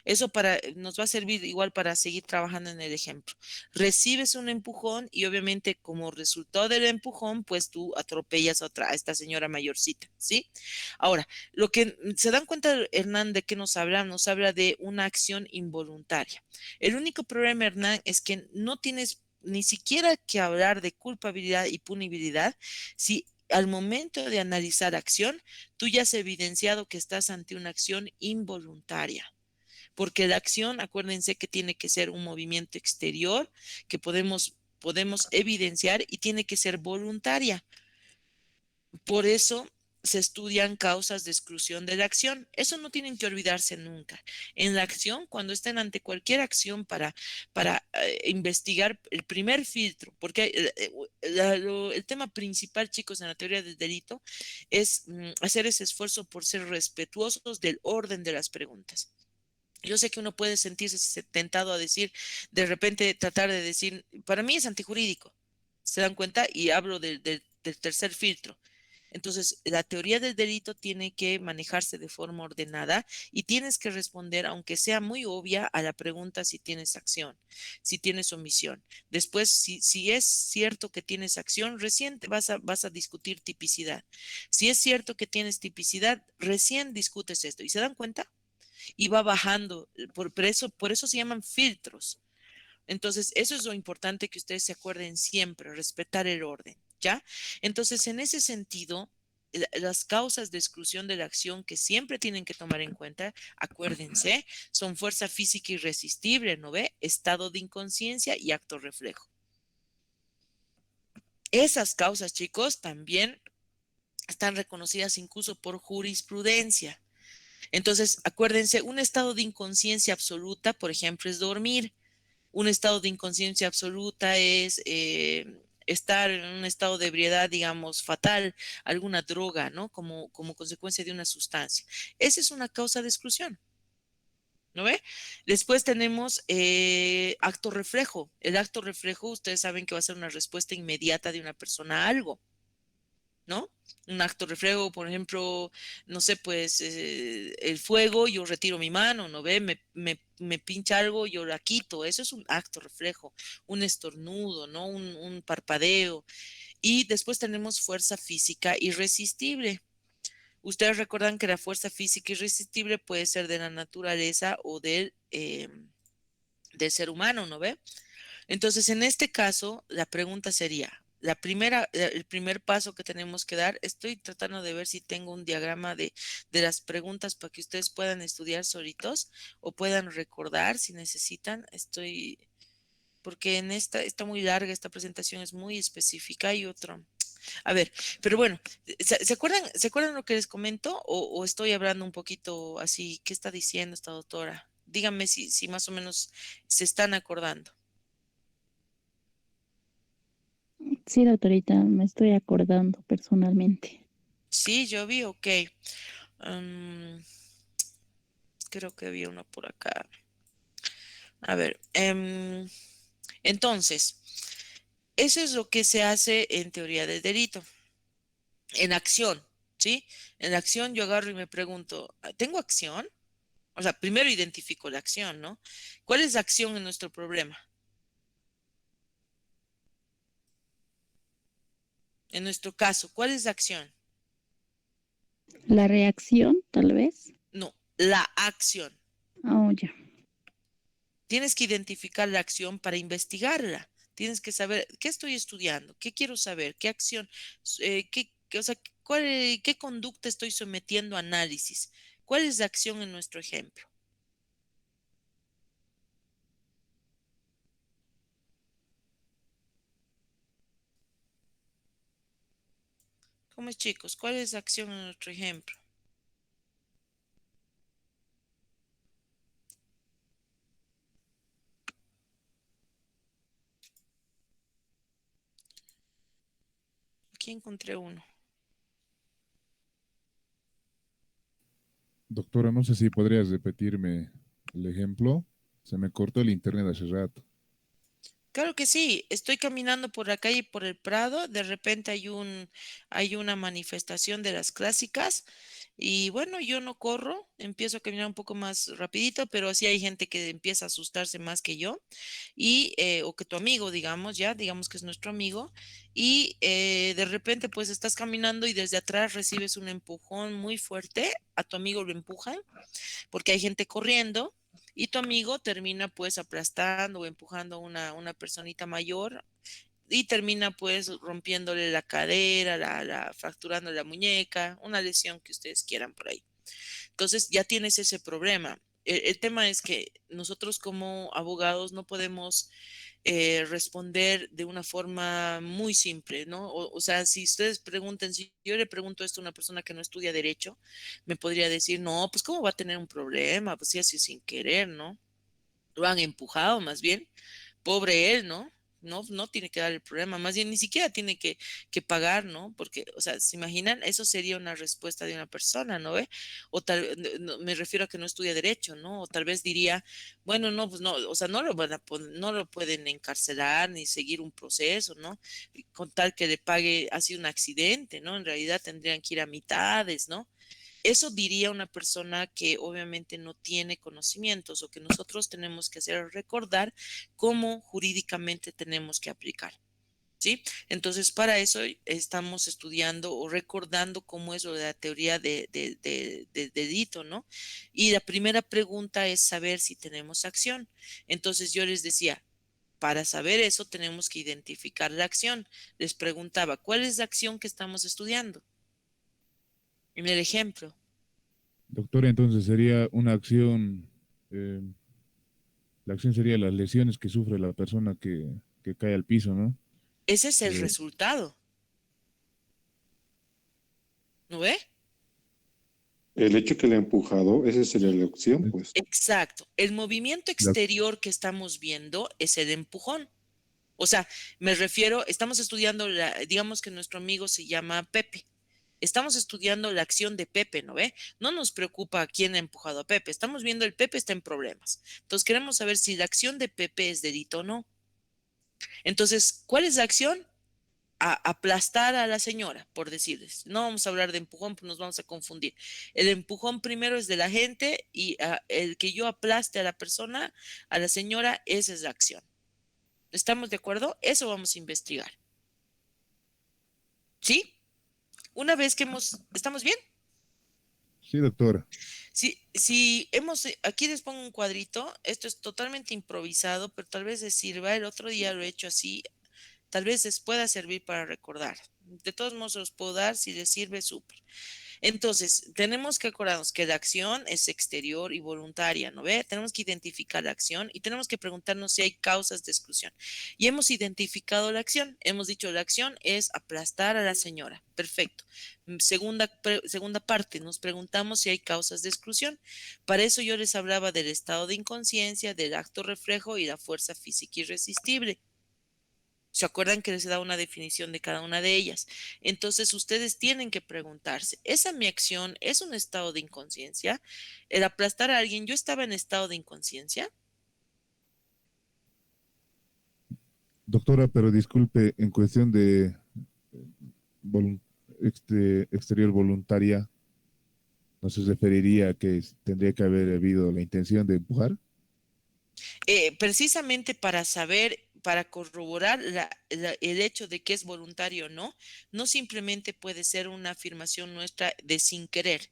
Speaker 1: Eso nos va a servir igual para seguir trabajando en el ejemplo. Recibes un empujón y obviamente como resultado del empujón, pues tú atropellas a esta señora mayorcita, ¿sí? Ahora, lo que se dan cuenta, Hernán, de qué nos habla de una acción involuntaria. El único problema, Hernán, es que no tienes ni siquiera que hablar de culpabilidad y punibilidad si al momento de analizar acción, tú ya has evidenciado que estás ante una acción involuntaria. Porque la acción, acuérdense que tiene que ser un movimiento exterior que podemos evidenciar y tiene que ser voluntaria. Por eso se estudian causas de exclusión de la acción. Eso no tienen que olvidarse nunca. En la acción, cuando estén ante cualquier acción para investigar el primer filtro, porque el tema principal, chicos, en la teoría del delito es hacer ese esfuerzo por ser respetuosos del orden de las preguntas. Yo sé que uno puede sentirse tentado a decir, de repente tratar de decir, para mí es antijurídico, ¿se dan cuenta? Y hablo del tercer filtro. Entonces, la teoría del delito tiene que manejarse de forma ordenada y tienes que responder, aunque sea muy obvia, a la pregunta si tienes acción, si tienes omisión. Después, si es cierto que tienes acción, recién vas a discutir tipicidad. Si es cierto que tienes tipicidad, recién discutes esto. ¿Y se dan cuenta? Y va bajando, por eso se llaman filtros. Entonces, eso es lo importante que ustedes se acuerden siempre, respetar el orden, ¿ya? Entonces, en ese sentido, las causas de exclusión de la acción que siempre tienen que tomar en cuenta, acuérdense, son fuerza física irresistible, ¿no ve? Estado de inconsciencia y acto reflejo. Esas causas, chicos, también están reconocidas incluso por jurisprudencia. Entonces, acuérdense, un estado de inconsciencia absoluta, por ejemplo, es dormir. Un estado de inconsciencia absoluta es estar en un estado de ebriedad, digamos, fatal, alguna droga, ¿no? Como consecuencia de una sustancia. Esa es una causa de exclusión, ¿no ve? Después tenemos acto reflejo. El acto reflejo, ustedes saben que va a ser una respuesta inmediata de una persona a algo. ¿No? Un acto reflejo, por ejemplo, no sé, pues el fuego, yo retiro mi mano, ¿no ve? Me pincha algo, yo la quito. Eso es un acto reflejo, un estornudo, ¿no? Un parpadeo. Y después tenemos fuerza física irresistible. Ustedes recuerdan que la fuerza física irresistible puede ser de la naturaleza o del ser humano, ¿no ve? Entonces, en este caso, la pregunta sería, el primer paso que tenemos que dar, estoy tratando de ver si tengo un diagrama de las preguntas para que ustedes puedan estudiar solitos o puedan recordar si necesitan. Porque en está muy larga, esta presentación es muy específica y otro. A ver, pero bueno, ¿se acuerdan lo que les comento? O estoy hablando un poquito así? ¿Qué está diciendo esta doctora? Díganme si más o menos se están acordando.
Speaker 6: Sí, doctorita, me estoy acordando personalmente.
Speaker 1: Sí, yo vi, ok. Mm, creo que había uno por acá. A ver, entonces, eso es lo que se hace en teoría del delito. En acción, ¿sí? En la acción yo agarro y me pregunto, ¿tengo acción? O sea, primero identifico la acción, ¿no? ¿Cuál es la acción en nuestro problema? En nuestro caso, ¿cuál es la acción?
Speaker 6: La reacción, tal vez.
Speaker 1: No, la acción.
Speaker 6: Oh, ya.
Speaker 1: Tienes que identificar la acción para investigarla. Tienes que saber qué estoy estudiando, qué quiero saber, qué acción, o sea, qué conducta estoy sometiendo a análisis. ¿Cuál es la acción en nuestro ejemplo? ¿Cómo es, chicos? ¿Cuál es la acción en nuestro ejemplo? Aquí encontré uno.
Speaker 8: Doctora, no sé si podrías repetirme el ejemplo. Se me cortó el internet hace rato.
Speaker 1: Claro que sí, estoy caminando por la calle por el Prado, de repente hay una manifestación de las clásicas y bueno, yo no corro, empiezo a caminar un poco más rapidito, pero sí hay gente que empieza a asustarse más que yo o que tu amigo, digamos, ya, digamos que es nuestro amigo y de repente pues estás caminando y desde atrás recibes un empujón muy fuerte, a tu amigo lo empujan porque hay gente corriendo y tu amigo termina pues aplastando o empujando a una personita mayor y termina pues rompiéndole la cadera, fracturando la muñeca, una lesión que ustedes quieran por ahí. Entonces ya tienes ese problema. El tema es que nosotros como abogados no podemos responder de una forma muy simple, ¿no? O sea, si ustedes preguntan, si yo le pregunto esto a una persona que no estudia derecho, me podría decir, no, pues ¿cómo va a tener un problema? Pues sí, así sin querer, ¿no? Lo han empujado más bien. Pobre él, ¿no? No tiene que dar el problema, más bien ni siquiera tiene que pagar, ¿no? Porque, o sea, ¿se imaginan? Eso sería una respuesta de una persona, ¿no ve? O tal, me refiero a que no estudia derecho, ¿no? O tal vez diría, bueno, no, pues no, o sea, no lo pueden encarcelar ni seguir un proceso, ¿no? Y con tal que le pague, ha sido un accidente, ¿no? En realidad tendrían que ir a mitades, ¿no? Eso diría una persona que obviamente no tiene conocimientos o que nosotros tenemos que hacer recordar cómo jurídicamente tenemos que aplicar. ¿Sí? Entonces, para eso estamos estudiando o recordando cómo es lo de la teoría de delito, ¿no? Y la primera pregunta es saber si tenemos acción. Entonces, yo les decía, para saber eso tenemos que identificar la acción. Les preguntaba, ¿cuál es la acción que estamos estudiando? En el ejemplo.
Speaker 8: Doctora, entonces sería una acción, la acción sería las lesiones que sufre la persona que cae al piso, ¿no?
Speaker 1: Ese es el
Speaker 8: Eh,
Speaker 1: resultado, ¿no ve?
Speaker 4: El hecho que le ha empujado, esa sería la opción, pues.
Speaker 1: Exacto. El movimiento
Speaker 8: la-
Speaker 1: exterior que estamos viendo es el empujón. O sea, me refiero, estamos estudiando, digamos que nuestro amigo se llama Pepe. Estamos estudiando la acción de Pepe, ¿no ve? No nos preocupa quién ha empujado a Pepe. Estamos viendo el Pepe está en problemas. Entonces queremos saber si la acción de Pepe es delito o no. Entonces, ¿cuál es la acción? Aplastar a la señora, por decirles. No vamos a hablar de empujón, pues nos vamos a confundir. El empujón primero es de la gente y el que yo aplaste a la persona, a la señora, esa es la acción. ¿Estamos de acuerdo? Eso vamos a investigar. ¿Sí? Una vez que ¿estamos bien?
Speaker 8: Sí, doctora.
Speaker 1: Si aquí les pongo un cuadrito, esto es totalmente improvisado, pero tal vez les sirva, el otro día lo he hecho así, tal vez les pueda servir para recordar. De todos modos, los puedo dar, si les sirve, súper. Entonces, tenemos que acordarnos que la acción es exterior y voluntaria, ¿no ve? Tenemos que identificar la acción y tenemos que preguntarnos si hay causas de exclusión. Y hemos identificado la acción. Hemos dicho la acción es aplastar a la señora. Perfecto. Segunda parte, nos preguntamos si hay causas de exclusión. Para eso yo les hablaba del estado de inconsciencia, del acto reflejo y la fuerza física irresistible. ¿Se acuerdan que les he dado una definición de cada una de ellas? Entonces ustedes tienen que preguntarse, ¿esa mi acción es un estado de inconsciencia? El aplastar a alguien, ¿yo estaba en estado de inconsciencia?
Speaker 8: Doctora, pero disculpe, en cuestión de exterior voluntaria, ¿no se referiría a que tendría que haber habido la intención de empujar?
Speaker 1: Precisamente para saber, para corroborar el hecho de que es voluntario o no, no simplemente puede ser una afirmación nuestra de sin querer.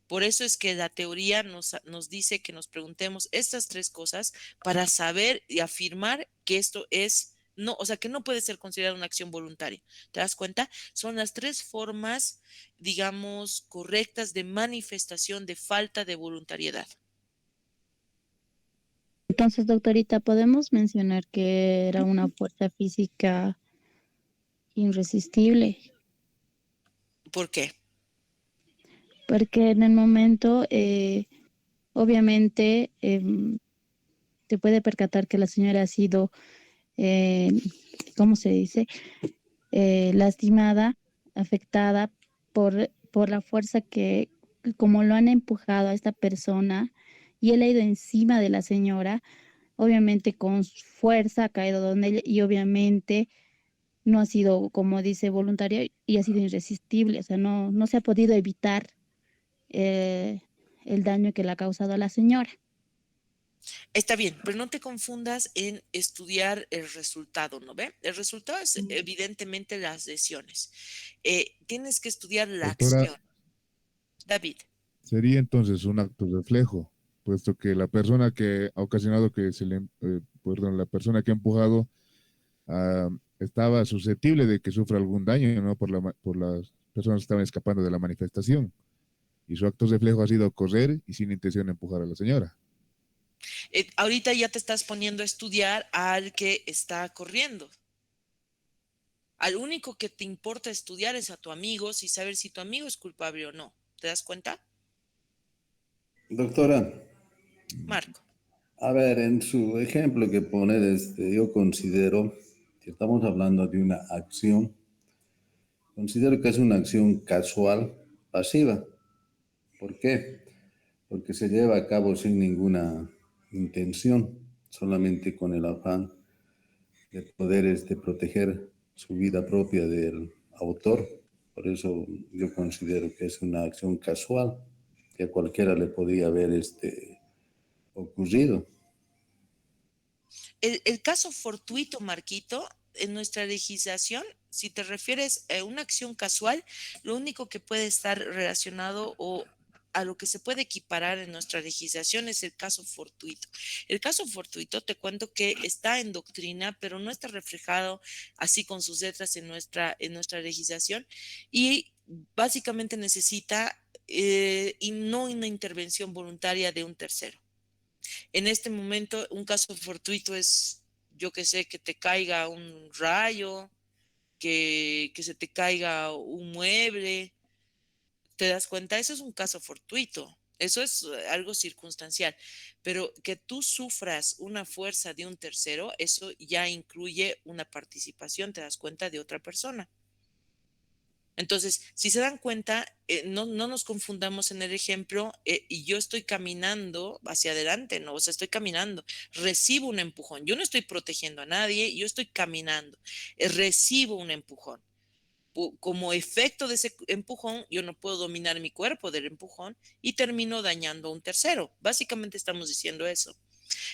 Speaker 1: Por eso es que la teoría nos dice que nos preguntemos estas tres cosas para saber y afirmar que esto es, no, o sea, que no puede ser considerada una acción voluntaria. ¿Te das cuenta? Son las tres formas, digamos, correctas de manifestación de falta de voluntariedad.
Speaker 6: Entonces, doctorita, podemos mencionar que era una fuerza física irresistible,
Speaker 1: ¿Por qué?
Speaker 6: porque en el momento, obviamente, se puede percatar que la señora ha sido, eh, ¿cómo se dice? Lastimada, afectada por la fuerza que, como lo han empujado a esta persona, y él ha ido encima de la señora, obviamente con fuerza ha caído donde ella, y obviamente no ha sido, como dice, voluntario y ha sido irresistible, o sea, no se ha podido evitar eh, el daño que le ha causado a la señora.
Speaker 1: Está bien, pero no te confundas en estudiar el resultado, ¿no ve? El resultado es evidentemente las lesiones. Tienes que estudiar la
Speaker 8: Doctora,
Speaker 1: acción. David.
Speaker 8: sería entonces un acto reflejo, puesto que la persona que ha ocasionado que perdón, la persona que ha empujado ah, estaba susceptible de que sufra algún daño, ¿no? Por las personas que estaban escapando de la manifestación. Y su acto reflejo ha sido correr y sin intención de empujar a la señora.
Speaker 1: Ahorita ya te estás poniendo a estudiar al que está corriendo. Al único que te importa estudiar es a tu amigo, y saber si tu amigo es culpable o no. ¿Te das cuenta?
Speaker 2: Doctora,
Speaker 1: Marco.
Speaker 2: a ver, en su ejemplo que pone, yo considero que estamos hablando de una acción, considero que es una acción casual, pasiva. ¿Por qué? Porque se lleva a cabo sin ninguna intención, solamente con el afán de poder proteger su vida propia del autor. Por eso yo considero que es una acción casual, que a cualquiera le podría haber ocurrido.
Speaker 1: El caso fortuito, Marquito, en nuestra legislación, si te refieres a una acción casual, lo único que puede estar relacionado o a lo que se puede equiparar en nuestra legislación es el caso fortuito. El caso fortuito, te cuento que está en doctrina, pero no está reflejado así con sus letras en nuestra legislación y básicamente necesita y no una intervención voluntaria de un tercero. En este momento, un caso fortuito es, yo que sé, que te caiga un rayo, que se te caiga un mueble. ¿Te das cuenta? Eso es un caso fortuito. Eso es algo circunstancial. Pero que tú sufras una fuerza de un tercero, eso ya incluye una participación, te das cuenta, de otra persona. Entonces, si se dan cuenta, no nos confundamos en el ejemplo, y yo estoy caminando hacia adelante, ¿no? O sea, estoy caminando, recibo un empujón. Yo no estoy protegiendo a nadie, yo estoy caminando, recibo un empujón. Como efecto de ese empujón, yo no puedo dominar mi cuerpo del empujón y termino dañando a un tercero. Básicamente estamos diciendo eso.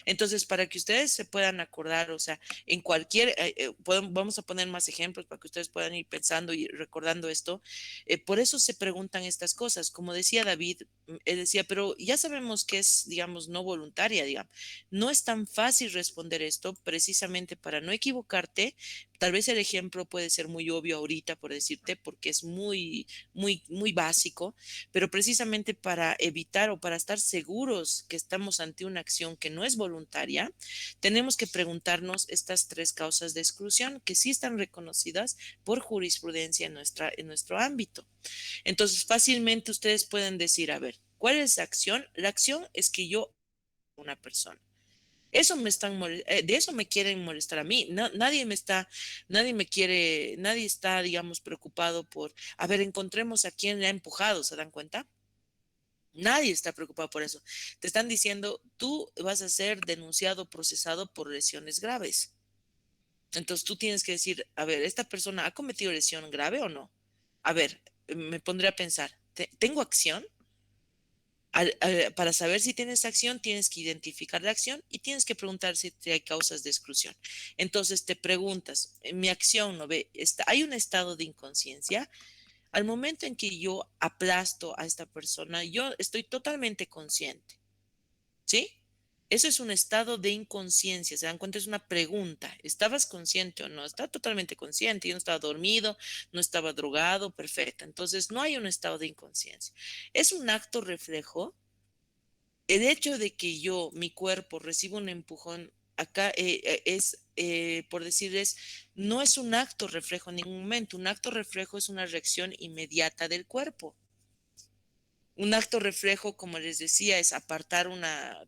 Speaker 1: Entonces, para que ustedes se puedan acordar, o sea, en cualquier, vamos a poner más ejemplos para que ustedes puedan ir pensando y recordando esto. Por eso se preguntan estas cosas. Como decía David, él decía, pero ya sabemos que es, digamos, no voluntaria, digamos. No es tan fácil responder esto precisamente para no equivocarte. Tal vez el ejemplo puede ser muy obvio ahorita, por decirte, porque es muy básico, pero precisamente para evitar o para estar seguros que estamos ante una acción que no es voluntaria, tenemos que preguntarnos estas tres causas de exclusión que sí están reconocidas por jurisprudencia en nuestro ámbito. Entonces, fácilmente ustedes pueden decir, a ver, ¿cuál es la acción? La acción es que yo, una persona. Eso me están de eso me quieren molestar a mí. Nadie me quiere, nadie está, digamos, preocupado por, a ver, encontremos a quién le ha empujado, ¿se dan cuenta? Nadie está preocupado por eso. Te están diciendo, tú vas a ser denunciado, procesado por lesiones graves. Entonces tú tienes que decir, a ver, ¿esta persona ha cometido lesión grave o no? A ver, me pondré a pensar, ¿tengo acción? Para saber si tienes acción, tienes que identificar la acción y tienes que preguntar si hay causas de exclusión. Entonces te preguntas, mi acción, ¿no ve? ¿Hay un estado de inconsciencia? Al momento en que yo aplasto a esta persona, yo estoy totalmente consciente, ¿sí? Eso es un estado de inconsciencia, ¿se dan cuenta? Es una pregunta. ¿Estabas consciente o no? Estaba totalmente consciente. Yo no estaba dormido, no estaba drogado, perfecto. Entonces, no hay un estado de inconsciencia. Es un acto reflejo. El hecho de que mi cuerpo, reciba un empujón, acá por decirles, no es un acto reflejo en ningún momento. Un acto reflejo es una reacción inmediata del cuerpo. Un acto reflejo, como les decía, es apartar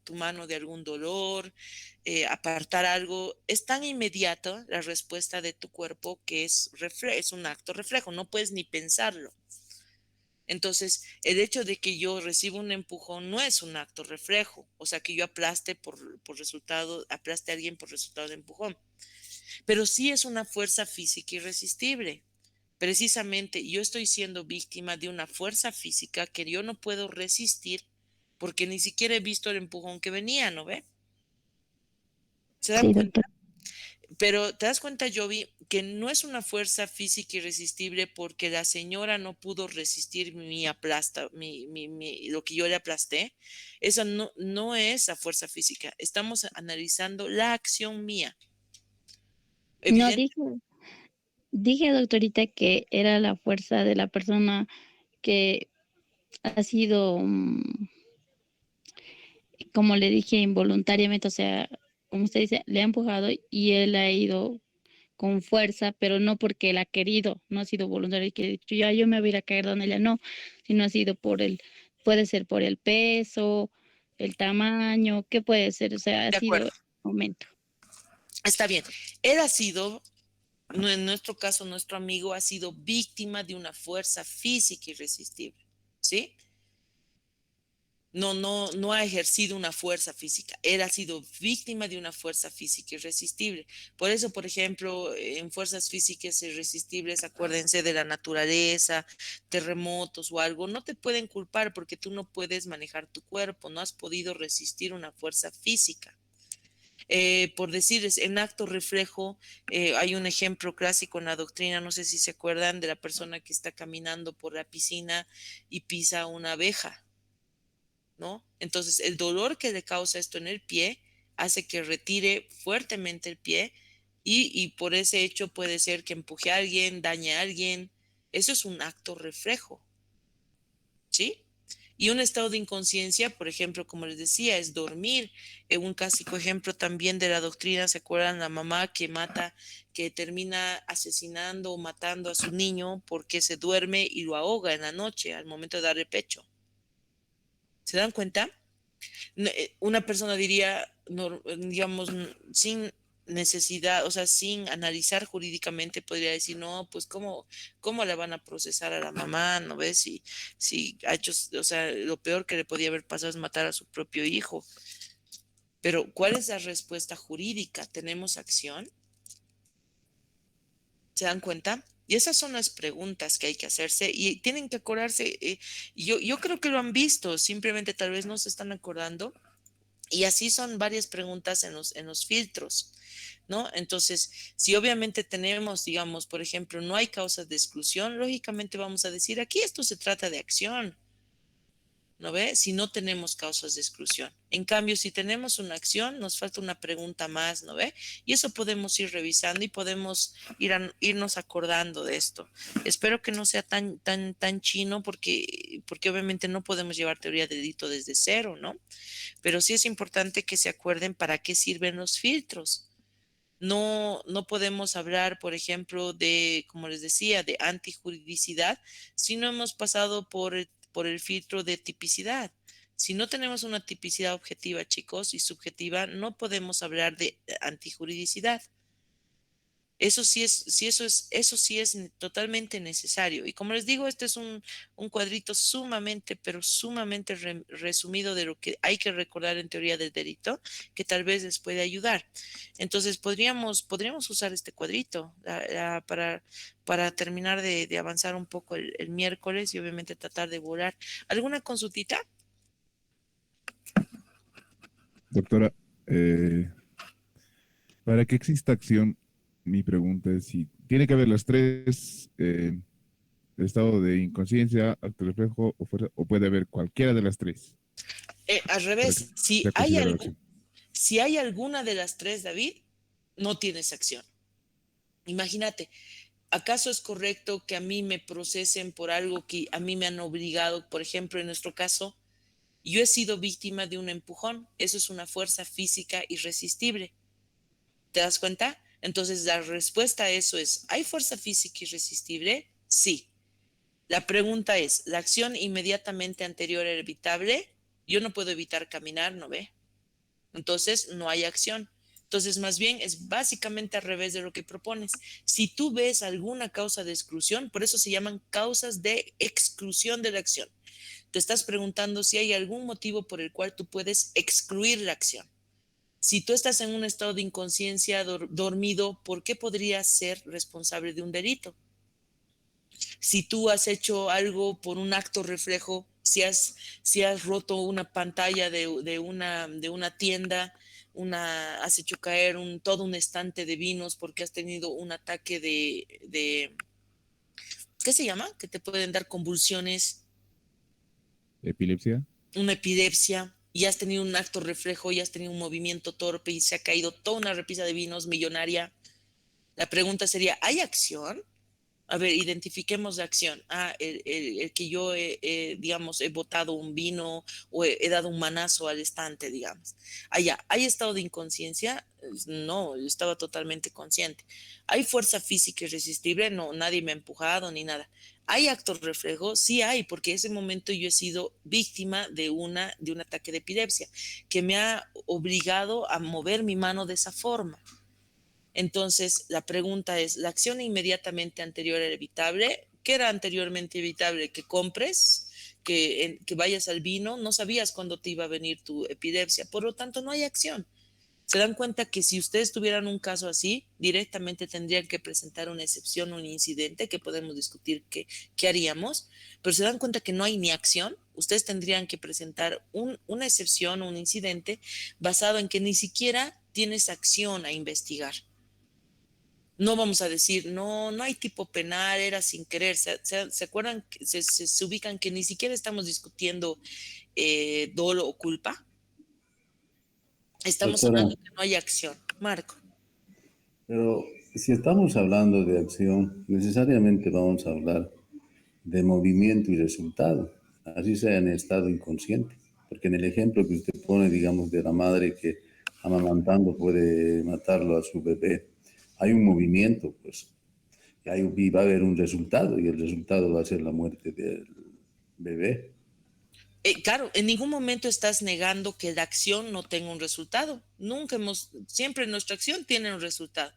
Speaker 1: tu mano de algún dolor, apartar algo. Es tan inmediato la respuesta de tu cuerpo que es un acto reflejo, no puedes ni pensarlo. Entonces, el hecho de que yo reciba un empujón no es un acto reflejo, o sea, que yo aplaste aplaste a alguien por resultado de empujón, pero sí es una fuerza física irresistible. Precisamente yo estoy siendo víctima de una fuerza física que yo no puedo resistir porque ni siquiera he visto el empujón que venía, ¿no ve? ¿Se dan
Speaker 6: Sí,
Speaker 1: cuenta?
Speaker 6: doctor.
Speaker 1: Pero te das cuenta, Jovi, que no es una fuerza física irresistible porque la señora no pudo resistir lo que yo le aplasté. Esa no es la fuerza física. Estamos analizando la acción mía.
Speaker 6: No,
Speaker 1: Evidente.
Speaker 6: dije, doctorita, que era la fuerza de la persona que ha sido, como le dije, involuntariamente, o sea, como usted dice, le ha empujado y él ha ido con fuerza, pero no porque él ha querido, no ha sido voluntario y que ha dicho, ya yo me voy a ir a caer donde ella, no, sino ha sido puede ser por el peso, el tamaño, ¿qué puede ser? O sea, ha
Speaker 1: De
Speaker 6: sido
Speaker 1: acuerdo.
Speaker 6: el momento.
Speaker 1: Está bien. Él ha sido, en nuestro caso, nuestro amigo ha sido víctima de una fuerza física irresistible, ¿sí? No ha ejercido una fuerza física. Él ha sido víctima de una fuerza física irresistible. Por eso, por ejemplo, en fuerzas físicas irresistibles, acuérdense de la naturaleza, terremotos o algo, no te pueden culpar porque tú no puedes manejar tu cuerpo, no has podido resistir una fuerza física. Por decirles, en acto reflejo, hay un ejemplo clásico en la doctrina, no sé si se acuerdan, de la persona que está caminando por la piscina y pisa una abeja, ¿no? Entonces, el dolor que le causa esto en el pie hace que retire fuertemente el pie y por ese hecho puede ser que empuje a alguien, dañe a alguien. Eso es un acto reflejo, ¿sí? Y un estado de inconsciencia, por ejemplo, como les decía, es dormir. Un clásico ejemplo también de la doctrina, ¿se acuerdan? La mamá que termina asesinando o matando a su niño porque se duerme y lo ahoga en la noche al momento de darle pecho. ¿Se dan cuenta? Una persona diría, digamos, sin necesidad, o sea, sin analizar jurídicamente, podría decir, no, pues, ¿cómo la van a procesar a la mamá? ¿No ves? Si ha hecho, o sea, lo peor que le podía haber pasado es matar a su propio hijo. Pero, ¿cuál es la respuesta jurídica? ¿Tenemos acción? ¿Se dan cuenta? Y esas son las preguntas que hay que hacerse y tienen que acordarse. Yo creo que lo han visto, simplemente tal vez no se están acordando. Y así son varias preguntas en los filtros, ¿no? Entonces, si obviamente tenemos, digamos, por ejemplo, no hay causas de exclusión, lógicamente vamos a decir, aquí esto se trata de acción, ¿no ve? Si no tenemos causas de exclusión. En cambio, si tenemos una acción, nos falta una pregunta más, ¿no ve? Y eso podemos ir revisando y podemos irnos acordando de esto. Espero que no sea tan chino porque obviamente no podemos llevar teoría de delito desde cero, ¿no? Pero sí es importante que se acuerden para qué sirven los filtros. No podemos hablar, por ejemplo, de, como les decía, de antijuridicidad si no hemos pasado por el filtro de tipicidad. Si no tenemos una tipicidad objetiva, chicos, y subjetiva, no podemos hablar de antijuridicidad. Eso sí es totalmente necesario. Y como les digo, este es un cuadrito sumamente, pero sumamente resumido de lo que hay que recordar en teoría del delito, que tal vez les puede ayudar. Entonces, podríamos usar este cuadrito para terminar de avanzar un poco el miércoles y obviamente tratar de volar. ¿Alguna consultita?
Speaker 8: Doctora, para que exista acción, mi pregunta es si tiene que haber las tres, estado de inconsciencia, acto reflejo o fuerza, o puede haber cualquiera de las tres
Speaker 1: Al
Speaker 8: para que
Speaker 1: revés,
Speaker 8: sea considerada acción.
Speaker 1: si hay alguna de las tres, David, no tienes acción. Imagínate, ¿acaso es correcto que a mí me procesen por algo que a mí me han obligado? Por ejemplo, en nuestro caso, yo he sido víctima de un empujón. Eso es una fuerza física irresistible. ¿Te das cuenta? Entonces, la respuesta a eso es, ¿hay fuerza física irresistible? Sí. La pregunta es, ¿la acción inmediatamente anterior era evitable? Yo no puedo evitar caminar, ¿no ve? Entonces, no hay acción. Entonces, más bien es básicamente al revés de lo que propones. Si tú ves alguna causa de exclusión, por eso se llaman causas de exclusión de la acción. Te estás preguntando si hay algún motivo por el cual tú puedes excluir la acción. Si tú estás en un estado de inconsciencia, dormido, ¿por qué podrías ser responsable de un delito? Si tú has hecho algo por un acto reflejo, si has roto una pantalla de una tienda, has hecho caer todo un estante de vinos porque has tenido un ataque ¿qué se llama? Que te pueden dar convulsiones,
Speaker 8: Epilepsia.
Speaker 1: una epilepsia, y has tenido un acto reflejo y has tenido un movimiento torpe y se ha caído toda una repisa de vinos millonaria. La pregunta sería, ¿hay acción? A ver, identifiquemos la acción. El que yo, digamos, he botado un vino o he dado un manazo al estante, digamos. ¿Hay estado de inconsciencia? No, yo estaba totalmente consciente. ¿Hay fuerza física irresistible? No, nadie me ha empujado ni nada. ¿Hay actos reflejos? Sí hay, porque en ese momento yo he sido víctima de un ataque de epilepsia que me ha obligado a mover mi mano de esa forma. Entonces, la pregunta es, ¿la acción inmediatamente anterior era evitable? ¿Qué era anteriormente evitable? Que compres, que vayas al vino, no sabías cuándo te iba a venir tu epilepsia, por lo tanto no hay acción. Se dan cuenta que si ustedes tuvieran un caso así, directamente tendrían que presentar una excepción, un incidente, que podemos discutir qué haríamos, pero se dan cuenta que no hay ni acción. Ustedes tendrían que presentar una excepción, un incidente, basado en que ni siquiera tienes acción a investigar. No vamos a decir, no hay tipo penal, era sin querer. ¿Se acuerdan? Se ubican que ni siquiera estamos discutiendo dolo o culpa. Estamos
Speaker 2: Doctora,
Speaker 1: hablando que no hay acción. Marco.
Speaker 2: pero si estamos hablando de acción, necesariamente vamos a hablar de movimiento y resultado, así sea en estado inconsciente. Porque en el ejemplo que usted pone, digamos, de la madre que amamantando puede matarlo a su bebé, hay un movimiento, pues, y va a haber un resultado, y el resultado va a ser la muerte del bebé.
Speaker 1: Claro, en ningún momento estás negando que la acción no tenga un resultado. Siempre nuestra acción tiene un resultado.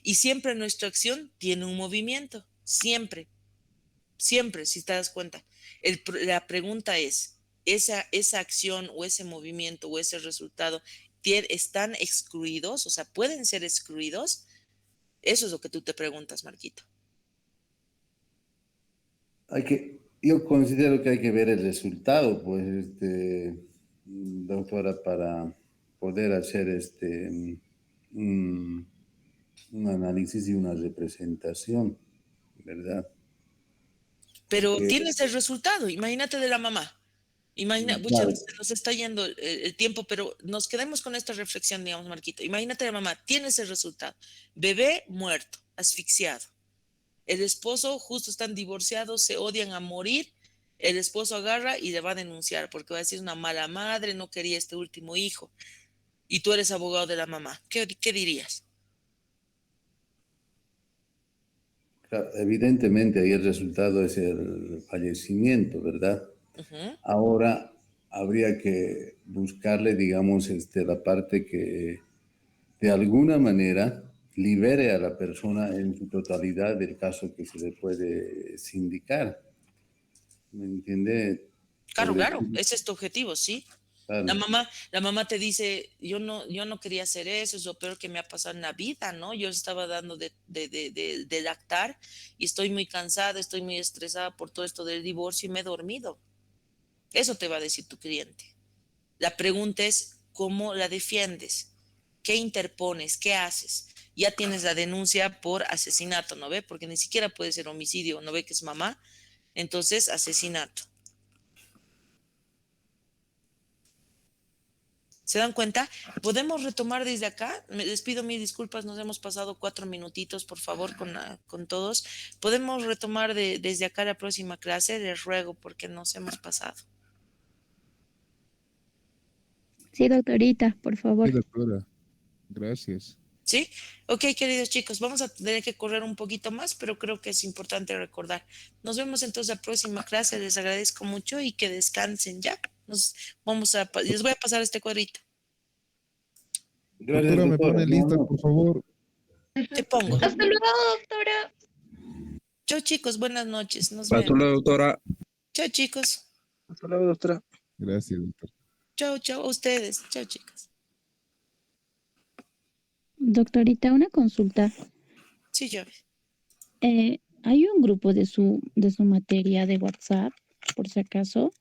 Speaker 1: Y siempre nuestra acción tiene un movimiento. Siempre, siempre, si te das cuenta. La pregunta es, ¿esa acción o ese movimiento o ese resultado están excluidos? O sea, ¿pueden ser excluidos? Eso es lo que tú te preguntas, Marquito.
Speaker 2: Yo considero que hay que ver el resultado, pues, doctora, poder hacer un, un análisis y una representación, ¿verdad?
Speaker 1: Pero
Speaker 2: Porque,
Speaker 1: tienes el resultado, imagínate de la mamá. Imagina, muchas
Speaker 2: claro,
Speaker 1: veces nos está yendo el tiempo, pero nos quedemos con esta reflexión, digamos, Marquito. Imagínate de la mamá, tienes el resultado. Bebé muerto, asfixiado. El esposo justo están divorciados, se odian a morir. El esposo agarra y le va a denunciar porque va a decir una mala madre, no quería este último hijo. Y tú eres abogado de la mamá. ¿Qué dirías?
Speaker 2: claro, evidentemente ahí el resultado es el fallecimiento, ¿verdad?
Speaker 1: Ujú.
Speaker 2: Ahora habría que buscarle, digamos, la parte que de alguna manera libere a la persona en su totalidad del caso que se le puede sindicar. ¿Me entiende?
Speaker 1: Claro,
Speaker 2: Por
Speaker 1: claro,
Speaker 2: decir,
Speaker 1: ese es tu objetivo, sí.
Speaker 2: claro,
Speaker 1: La mamá te dice, yo no quería hacer eso, es lo peor que me ha pasado en la vida, ¿no? Yo estaba dando de lactar y estoy muy cansada, estoy muy estresada por todo esto del divorcio y me he dormido. Eso te va a decir tu cliente. La pregunta es, ¿cómo la defiendes? ¿Qué interpones? ¿Qué haces? Ya tienes la denuncia por asesinato, ¿no ve? Porque ni siquiera puede ser homicidio, ¿no ve que es mamá? Entonces, asesinato. ¿Se dan cuenta? ¿Podemos retomar desde acá? Me despido mis disculpas, nos hemos pasado 4 minutitos, por favor, con todos. ¿Podemos retomar desde acá la próxima clase? Les ruego porque nos hemos pasado.
Speaker 6: Sí, doctorita, por
Speaker 8: Sí,
Speaker 6: favor.
Speaker 8: doctora. Gracias.
Speaker 1: ¿Sí? Ok, queridos chicos, vamos a tener que correr un poquito más, pero creo que es importante recordar. Nos vemos entonces la próxima clase, les agradezco mucho y que descansen ya. Les voy a pasar este cuadrito.
Speaker 2: gracias,
Speaker 8: Doctora, ¿me
Speaker 2: doctora.
Speaker 8: pone
Speaker 2: No,
Speaker 8: lista,
Speaker 2: no.
Speaker 8: por favor?
Speaker 1: Te pongo.
Speaker 3: Hasta luego, doctora.
Speaker 1: Chao chicos, buenas noches, nos
Speaker 9: Hasta
Speaker 1: vemos.
Speaker 9: luego, doctora.
Speaker 1: Chao chicos.
Speaker 5: Hasta luego, doctora.
Speaker 8: Gracias, doctor.
Speaker 1: Chao, chao a ustedes. Chao chicos.
Speaker 6: Doctorita, una consulta.
Speaker 1: Sí, yo.
Speaker 6: ¿Hay un grupo de su materia de WhatsApp, por si acaso?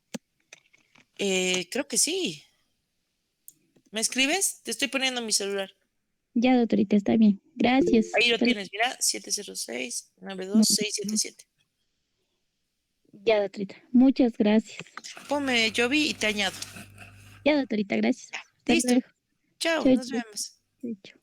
Speaker 1: Creo que sí. ¿Me escribes? Te estoy poniendo mi celular.
Speaker 6: Ya, doctorita, está bien. Gracias.
Speaker 1: Ahí lo
Speaker 6: Hasta luego.
Speaker 1: tienes, mira, 706-92677.
Speaker 6: Ya, doctorita. Muchas gracias.
Speaker 1: Ponme Jovi y te añado.
Speaker 6: Ya, doctorita, gracias. Hasta
Speaker 1: Listo.
Speaker 6: luego.
Speaker 1: Chao,
Speaker 6: Chao,
Speaker 1: nos
Speaker 6: chao.
Speaker 1: vemos.
Speaker 6: Chao, chao.